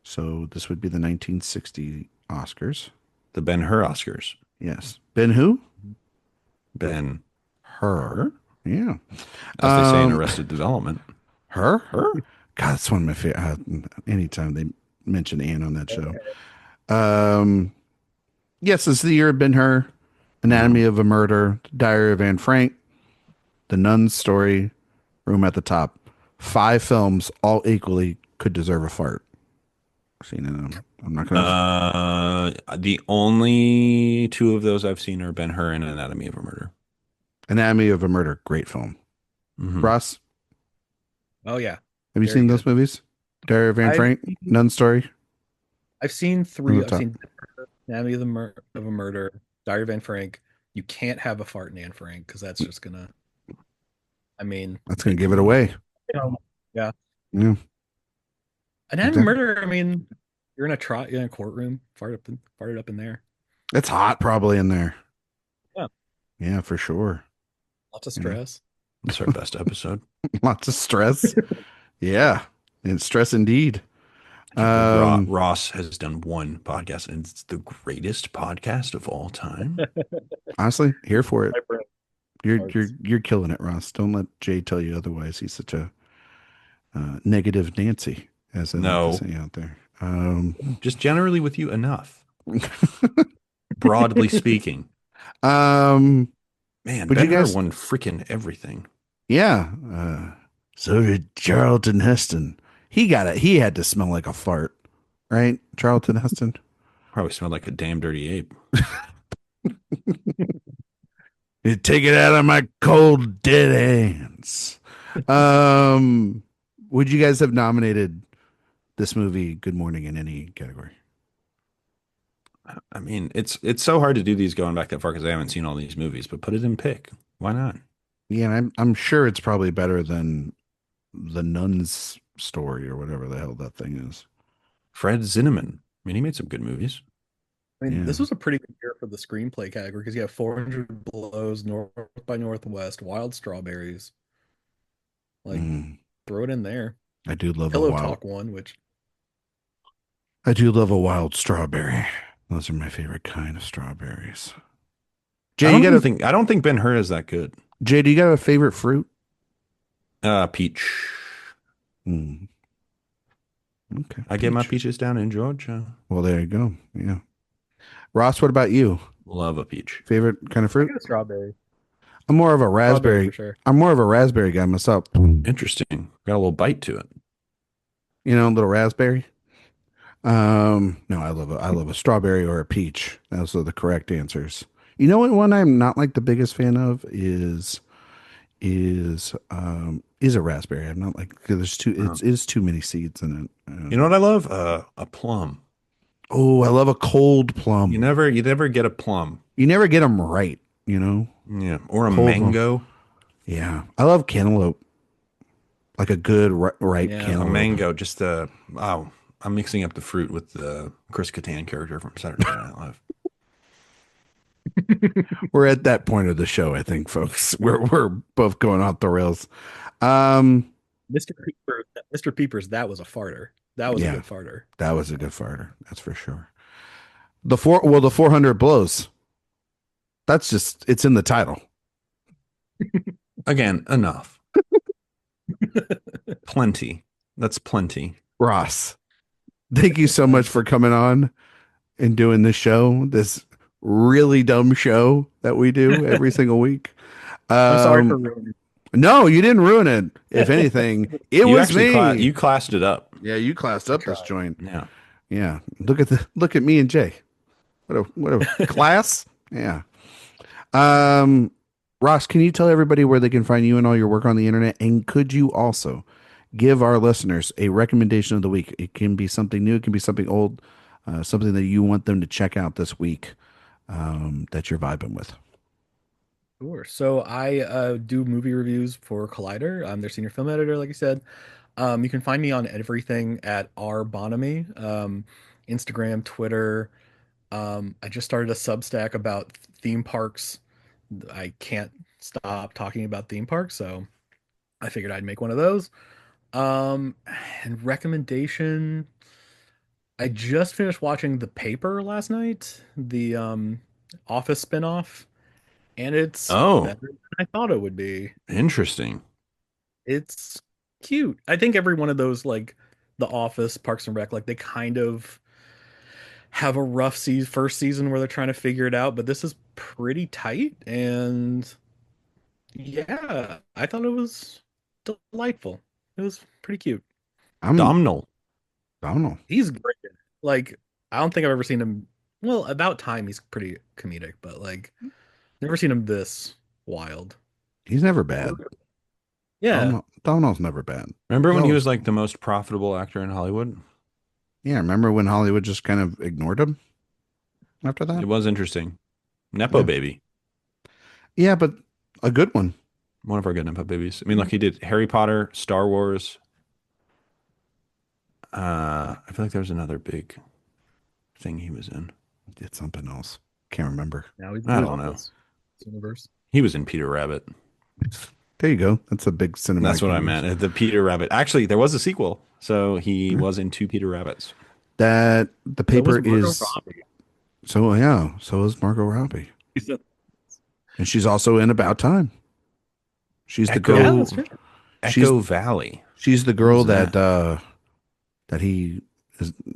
So this would be the 1960 Oscars. The Ben-Hur Oscars. Yes. Ben who? Ben Her. Yeah. As they say in Arrested Development. Her? God, that's one of my favorite. Anytime they mention Anne on that show. Yes, it's the year of Ben-Hur, Anatomy of a Murder, Diary of Anne Frank, The Nun's Story, Room at the Top. 5 films, all equally could deserve a fart. Seen it. I'm not going to. The only 2 of those I've seen are Ben-Hur and Anatomy of a Murder. Anatomy of a Murder, great film. Mhm. Ross, Oh yeah. have you Very seen those movies? Diary of Anne I've Frank, seen- Nun's Story. I've seen 3. the I've top. seen Anatomy of a Murder, Diary of Anne Frank. You can't have a fart in Anne Frank because that's just gonna. I mean, That's going to give it away. yeah. Yeah. Anatomy of Murder. I mean, you're in a courtroom, fart it up in there. It's hot probably in there. Yeah. Yeah, for sure. Lots of stress. That's our best episode. Lots of stress. Yeah. And stress indeed. Ross has done one podcast, and it's the greatest podcast of all time. Honestly, here for it. My brain You're killing it, Ross. Don't let Jay tell you otherwise. He's such a negative Nancy, as they like No. to say out there. Just generally with you, enough. Broadly speaking. um, Man, would you Ben-Hur guys? won freaking everything. Yeah. So did Charlton Heston. He got it. He had to smell like a fart, right? Charlton Heston. Probably smelled like a damn dirty ape. You take it out of my cold dead hands. Um, would you guys have nominated this movie Good Morning in any category? I mean, it's so hard to do these going back that far because I haven't seen all these movies, but put it in pick. Why not? Yeah, I'm sure it's probably better than the Nun's Story or whatever the hell that thing is. Fred Zinnemann. I mean, he made some good movies. I mean, Yeah. this was a pretty good year for the screenplay category because you have 400 Blows, North by Northwest, Wild Strawberries. Like, Mm, throw it in there. I do love a Pillow wild. Talk one, which I do love a wild strawberry. Those are my favorite kind of strawberries. Jay, I don't think Ben-Hur is that good. Jay, do you got a favorite fruit? Peach. Mm, okay. I get my Peach. peaches down in Georgia. Well, there you go. Yeah. Ross, what about you? Love a peach. Favorite kind of I fruit? get a strawberry. I'm more of a Strawberry raspberry. for sure. I'm more of a raspberry guy myself. Interesting. Got a little bite to it. You know, little raspberry. No, I love a strawberry or a peach. Those are the correct answers. You know what one I'm not like the biggest fan of is a raspberry. I'm not like 'cause there's too Oh. it is too many seeds in it. You know what I love? A plum. Oh, I love a cold plum. You never get a plum. You never get them right, you know? Yeah, or a Cold plum. mango. Yeah. I love cantaloupe. Like a good ripe Yeah. A cantaloupe. mango. Just oh, I'm mixing up the fruit with the Chris Kattan character from Saturday Night Live. We're at that point of the show, I think, folks. We're both going off the rails. Um, Mr. Peepers, that was a farter. That was Yeah. a good farter. that was a good farter, that's for sure. The 400 blows. That's just it's in the title. Again, enough. Plenty. That's plenty. Ross, thank you so much for coming on and doing this show, this really dumb show that we do every single week. I'm sorry for Um, ruining no, you didn't ruin it. If anything, it You was actually me. you classed it up. Yeah, you classed up this tried. joint. Yeah. Yeah, look at me and Jay. What a class. Yeah. Ross, can you tell everybody where they can find you and all your work on the internet? And could you also give our listeners a recommendation of the week? It can be something new, it can be something old, something that you want them to check out this week that you're vibing with. Sure. So I do movie reviews for Collider. I'm their senior film editor, like you said. You can find me on everything at R Bonaime, Instagram, Twitter. I just started a Substack about theme parks. I can't stop talking about theme parks, so I figured I'd make one of those. Um, and recommendation, I just finished watching The Paper last night, the Office spinoff, and it's Oh, better than I thought it would be. interesting. It's cute. I think every one of those, like The Office, Parks and Rec, like they kind of have a rough first season where they're trying to figure it out, but this is pretty tight, and yeah, I thought it was delightful. It was pretty cute. I'm Domhnall. I don't know. He's great. Like, I don't think I've ever seen him. Well, about time he's pretty comedic, but like, never seen him this wild. He's never bad. Yeah, Domhnall's never bad. Remember when he No. was like the most profitable actor in Hollywood? Yeah, remember when Hollywood just kind of ignored him after that? It was interesting. Nepo Yeah. baby. Yeah, but a good one. One of our good Nepo babies. I mean, like he did Harry Potter, Star Wars. I feel like there was another big thing he was in. Did something else. Can't remember. now he's I in don't know. this universe. He was in Peter Rabbit. There you go. That's a big cinematic. That's what I universe. meant. The Peter Rabbit. Actually, there was a sequel. So he was in two Peter Rabbits. That the So was paper Margot is Robbie. so yeah. So is Margot Robbie, He's a- and she's also in About Time. She's the Echo- Yeah, girl. that's true. She's Echo Valley. she's the girl Who's that that he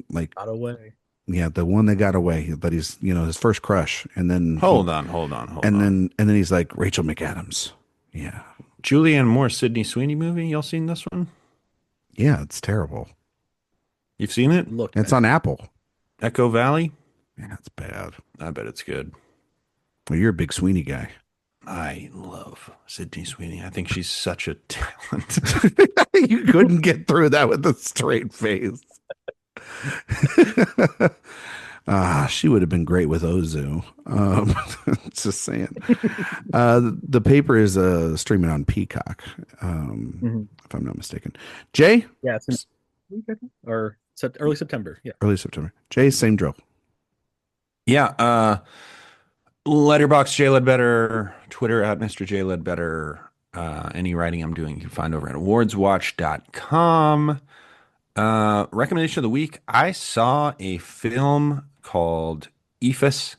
like, Got away. yeah, the one that got away, but he's, his first crush. And then Hold on, hold on, hold on. and then he's like Rachel McAdams. Yeah. Julianne Moore, Sydney Sweeney movie. Y'all seen this one? Yeah, it's terrible. You've seen it? Look, It's on Apple. Echo Valley? Yeah, it's bad. I bet it's good. Well, you're a big Sweeney guy. I love Sydney Sweeney. I think she's such a talent. You couldn't get through that with a straight face. She would have been great with Ozu. Just saying. The paper is streaming on Peacock, if I'm not mistaken. Jay? Yeah, it's in or early September. Yeah. Early September. Jay, same drill. Yeah. Letterbox J Ledbetter, Twitter at Mr. J Ledbetter. Any writing I'm doing you can find over at awardswatch.com. Recommendation of the week. I saw a film called Ephus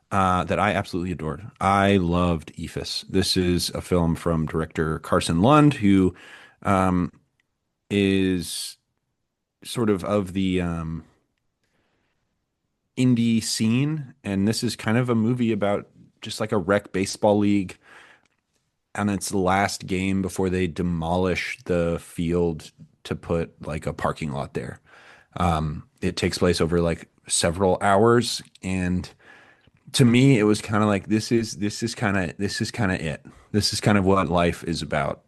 that I absolutely adored. I loved Ephus. This is a film from director Carson Lund, who is sort of the indie scene. And this is kind of a movie about just like a rec baseball league and its last game before they demolish the field to put like a parking lot there. It takes place over like several hours, and to me, it was kind of like this is kind of it. This is kind of what life is about.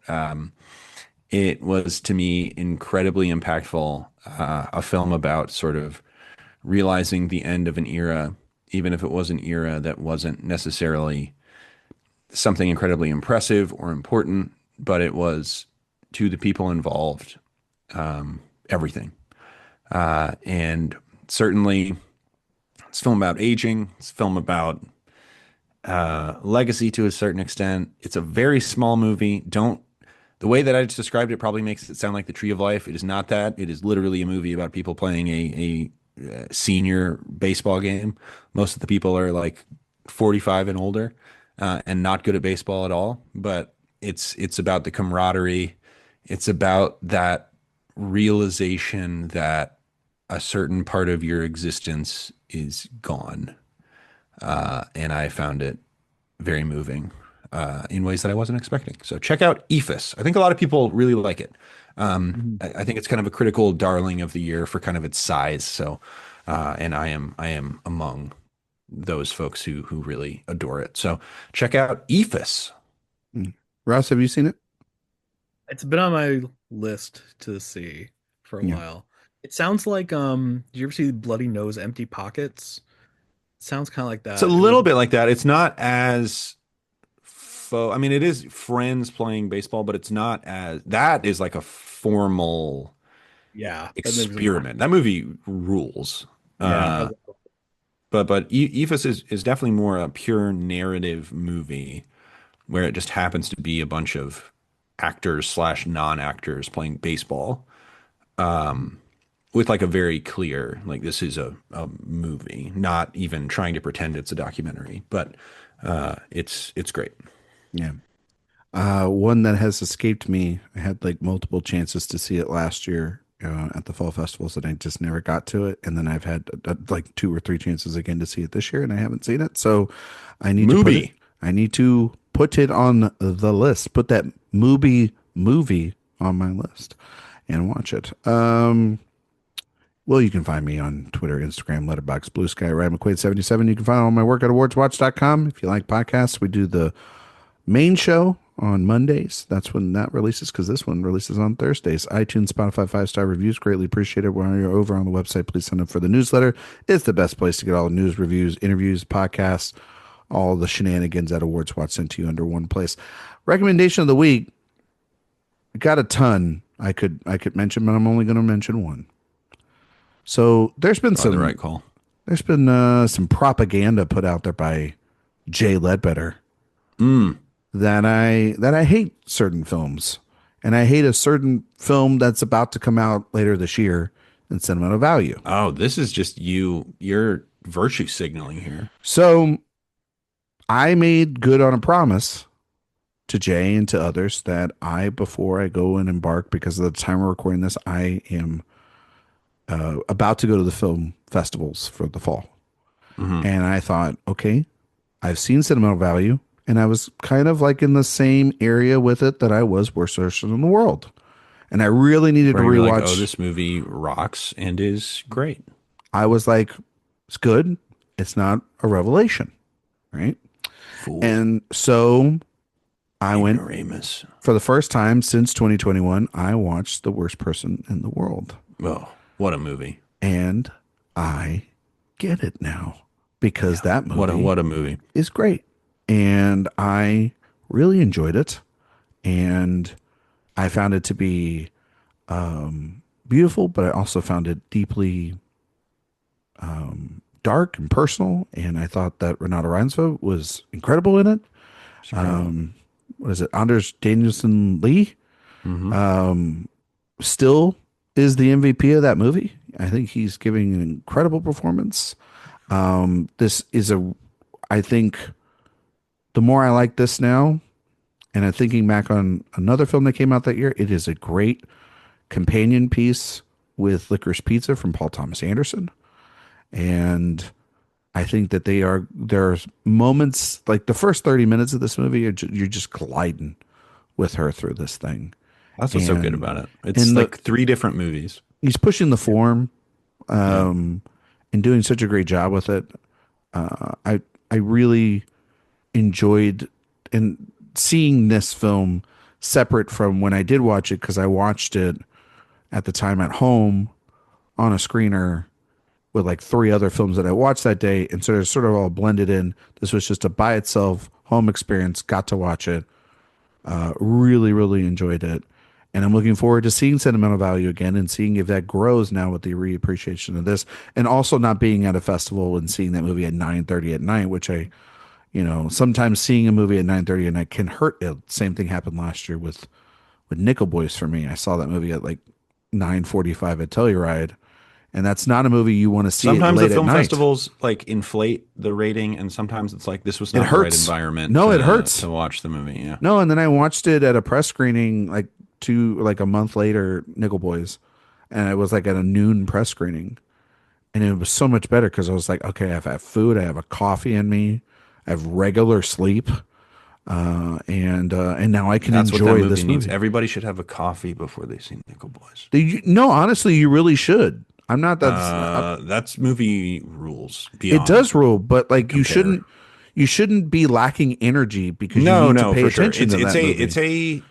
It was to me incredibly impactful. A film about sort of realizing the end of an era, even if it was an era that wasn't necessarily something incredibly impressive or important, but it was to the people involved, everything. And certainly it's a film about aging. It's a film about legacy to a certain extent. It's a very small movie. The way that I just described it probably makes it sound like The Tree of Life. It is not that. It is literally a movie about people playing a senior baseball game. Most of the people are like 45 and older, and not good at baseball at all. But it's about the camaraderie. It's about that realization that a certain part of your existence is gone. And I found it very moving in ways that I wasn't expecting. So check out Ephus. I think a lot of people really like it. I think it's kind of a critical darling of the year for kind of its size. So, and I am among those folks who really adore it. So check out Ephus. Ross, have you seen it? It's been on my list to see for a while. It sounds like did you ever see Bloody Nose Empty Pockets? It sounds kind of like that. It's a little bit like that. It's not as I mean, it is friends playing baseball, but it's not as that is like a formal experiment. That movie rules. Yeah. But Ephus is definitely more a pure narrative movie where it just happens to be a bunch of actors / non-actors playing baseball, with like a very clear, like this is a movie, not even trying to pretend it's a documentary, but it's great. Yeah. One that has escaped me. I had like multiple chances to see it last year at the fall festivals, and I just never got to it. And then I've had like 2 or 3 chances again to see it this year, and I haven't seen it. So I need to put it on the list. Put that movie on my list and watch it. Well, you can find me on Twitter, Instagram, Letterboxd, Blue Sky, Ryan McQuade 77. You can find all my work at awardswatch.com. If you like podcasts, we do the main show on Mondays. That's when that releases, because this one releases on Thursdays. iTunes, Spotify, 5-star reviews, greatly appreciated. While you're over on the website, please sign up for the newsletter. It's the best place to get all the news, reviews, interviews, podcasts, all the shenanigans at Awards Watch sent to you under one place. Recommendation of the week. Got a ton I could mention, but I'm only going to mention one. So there's been Probably the right call. There's been some propaganda put out there by Jay Ledbetter that I hate certain films, and I hate a certain film that's about to come out later this year in sentimental value. Oh, this is just you're virtue signaling here. So I made good on a promise to Jay and to others that before I go and embark, because of the time we're recording this, I am about to go to the film festivals for the fall. Hmm. And I thought, okay, I've seen sentimental value, and I was kind of like in the same area with it that I was Worst Person in the World. And I really needed to Where you're like, oh, rewatch. this movie rocks and is great. I was like, it's good. It's not a revelation, right? Fool. And so I went Ignoramus. for the first time since 2021. I watched The Worst Person in the World, Oh, what a movie. and I get it now because Yeah. that movie What a movie. is great. And I really enjoyed it. And I found it to be beautiful, but I also found it deeply dark and personal. And I thought that Renata Reinsve was incredible in it. It's incredible. What is it? Anders Danielson Lee Hmm. still is the MVP of that movie. I think he's giving an incredible performance. This is I think the more I like this now, and I'm thinking back on another film that came out that year, it is a great companion piece with Licorice Pizza from Paul Thomas Anderson. And I think that there's moments like the first 30 minutes of this movie, you're just gliding with her through this thing. That's what's so good And, about it. It's and like three different movies. he's pushing the form, Yeah. and doing such a great job with it. I really enjoyed and seeing this film separate from when I did watch it because I watched it at the time at home on a screener with like three other films that I watched that day, and so they're sort of all blended in. This was just a by itself home experience. Got to watch it. Really, really enjoyed it, and I'm looking forward to seeing Sentimental Value again and seeing if that grows now with the reappreciation of this, and also not being at a festival and seeing that movie at 9:30 at night, which sometimes seeing a movie at 9:30 at night can hurt. Same thing happened last year with Nickel Boys for me. I saw that movie at like 9:45 at Telluride, and that's not a movie you want to see it Sometimes the late at film night. festivals like inflate the rating, and sometimes it's like this was It not the right hurts. environment No, it hurts. to watch the movie. Yeah. No, and then I watched it at a press screening like a month later, Nickel Boys, and it was like at a noon press screening, and it was so much better because I was like, okay, I've had food, I have a coffee in me, I have regular sleep, and now I can That's what that enjoy movie this needs. movie. Everybody should have a coffee before they see Nickel Boys. No, honestly, you really should. I'm not That's movie rules it beyond does rule, but like compare. you shouldn't be lacking energy because you No, need to no, pay for sure. attention to that movie. It's a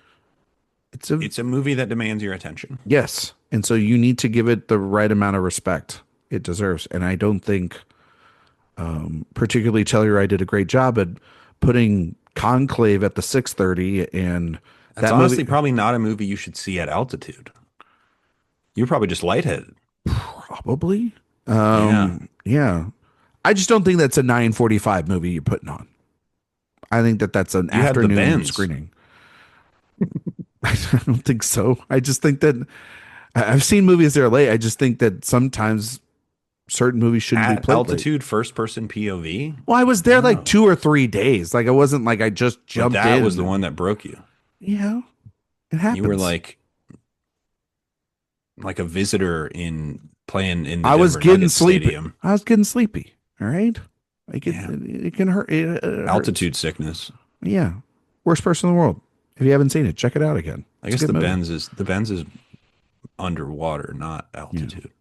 It's a movie that demands your attention. Yes, and so you need to give it the right amount of respect it deserves. And I don't think, particularly Telluride did a great job at putting Conclave at the 6:30, and That's that honestly movie probably not a movie you should see at altitude. You're probably just lightheaded. probably, Yeah. yeah. I just don't think that's a 9:45 movie you're putting on. I think that that's an You had the afternoon bends. screening. I don't think so. I just think that I've seen movies that are late. I just think that sometimes certain movies shouldn't be At played late. altitude, first person POV. Well, I was there like No. 2 or 3 days. Like, it wasn't like I just But jumped that in. was the one that broke you. Yeah, it You were happens. like a visitor in playing in the I was Denver getting Nuggets sleepy. stadium. I was getting sleepy. All right. Like Yeah. it can hurt. It hurts. Altitude sickness. Yeah. Worst person in the world. If you haven't seen it, check it out again. I It's a guess good movie. the Benz is underwater, not Yeah. altitude.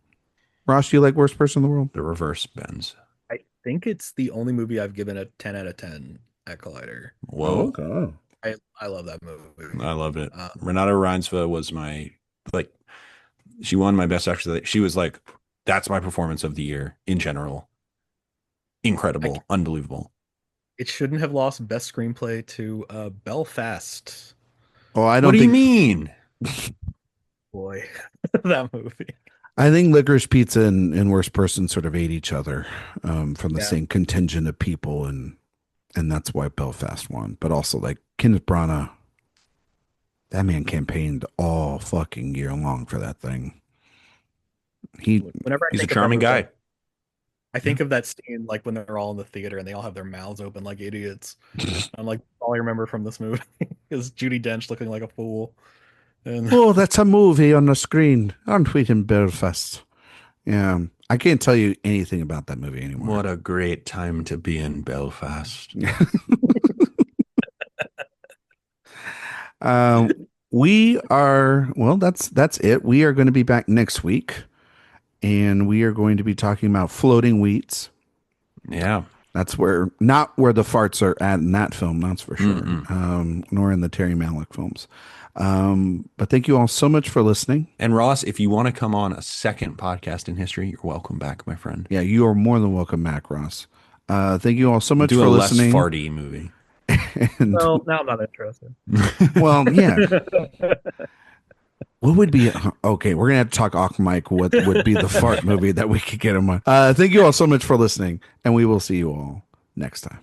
Ross, do you like worst person in the world? The reverse Benz. I think it's the only movie I've given a 10 out of 10 at Collider. Whoa. Okay. I love that movie. I loved it. Um, Renata Reinsve was like she won my best actress. She was like, that's my performance of the year in general. Incredible, unbelievable. It shouldn't have lost best screenplay to Belfast. Oh, I What don't do you think. mean? Boy, that movie. I think Licorice Pizza and Worst Person sort of ate each other from the Yeah. same contingent of people, and that's why Belfast won. But also, like Kenneth Branagh, that man campaigned all fucking year long for that thing. Whenever I He's a think of charming that movie, guy. I think of that scene like when they're all in the theater and they all have their mouths open like idiots. I'm like, all I remember from this movie is Judi Dench looking like a fool. And Oh, that's a movie on the screen, aren't we, in Belfast? Yeah, I can't tell you anything about that movie anymore. What a great time to be in Belfast. Um, we are well. That's it. We are going to be back next week, and we are going to be talking about floating wheats. Yeah. That's where not where the farts are at in that film, that's for sure. Mm-mm. Nor in the Terry Malick films. But thank you all so much for listening. And Ross, if you want to come on a second podcast in history, you're welcome back, my friend. Yeah, you are more than welcome back, Ross. Thank you all so much Do for a listening. less farty movie. And, Well, now I'm not interested. well, yeah. What would be okay? We're gonna have to talk off mic. What would be the fart movie that we could get him on? Thank you all so much for listening, and we will see you all next time.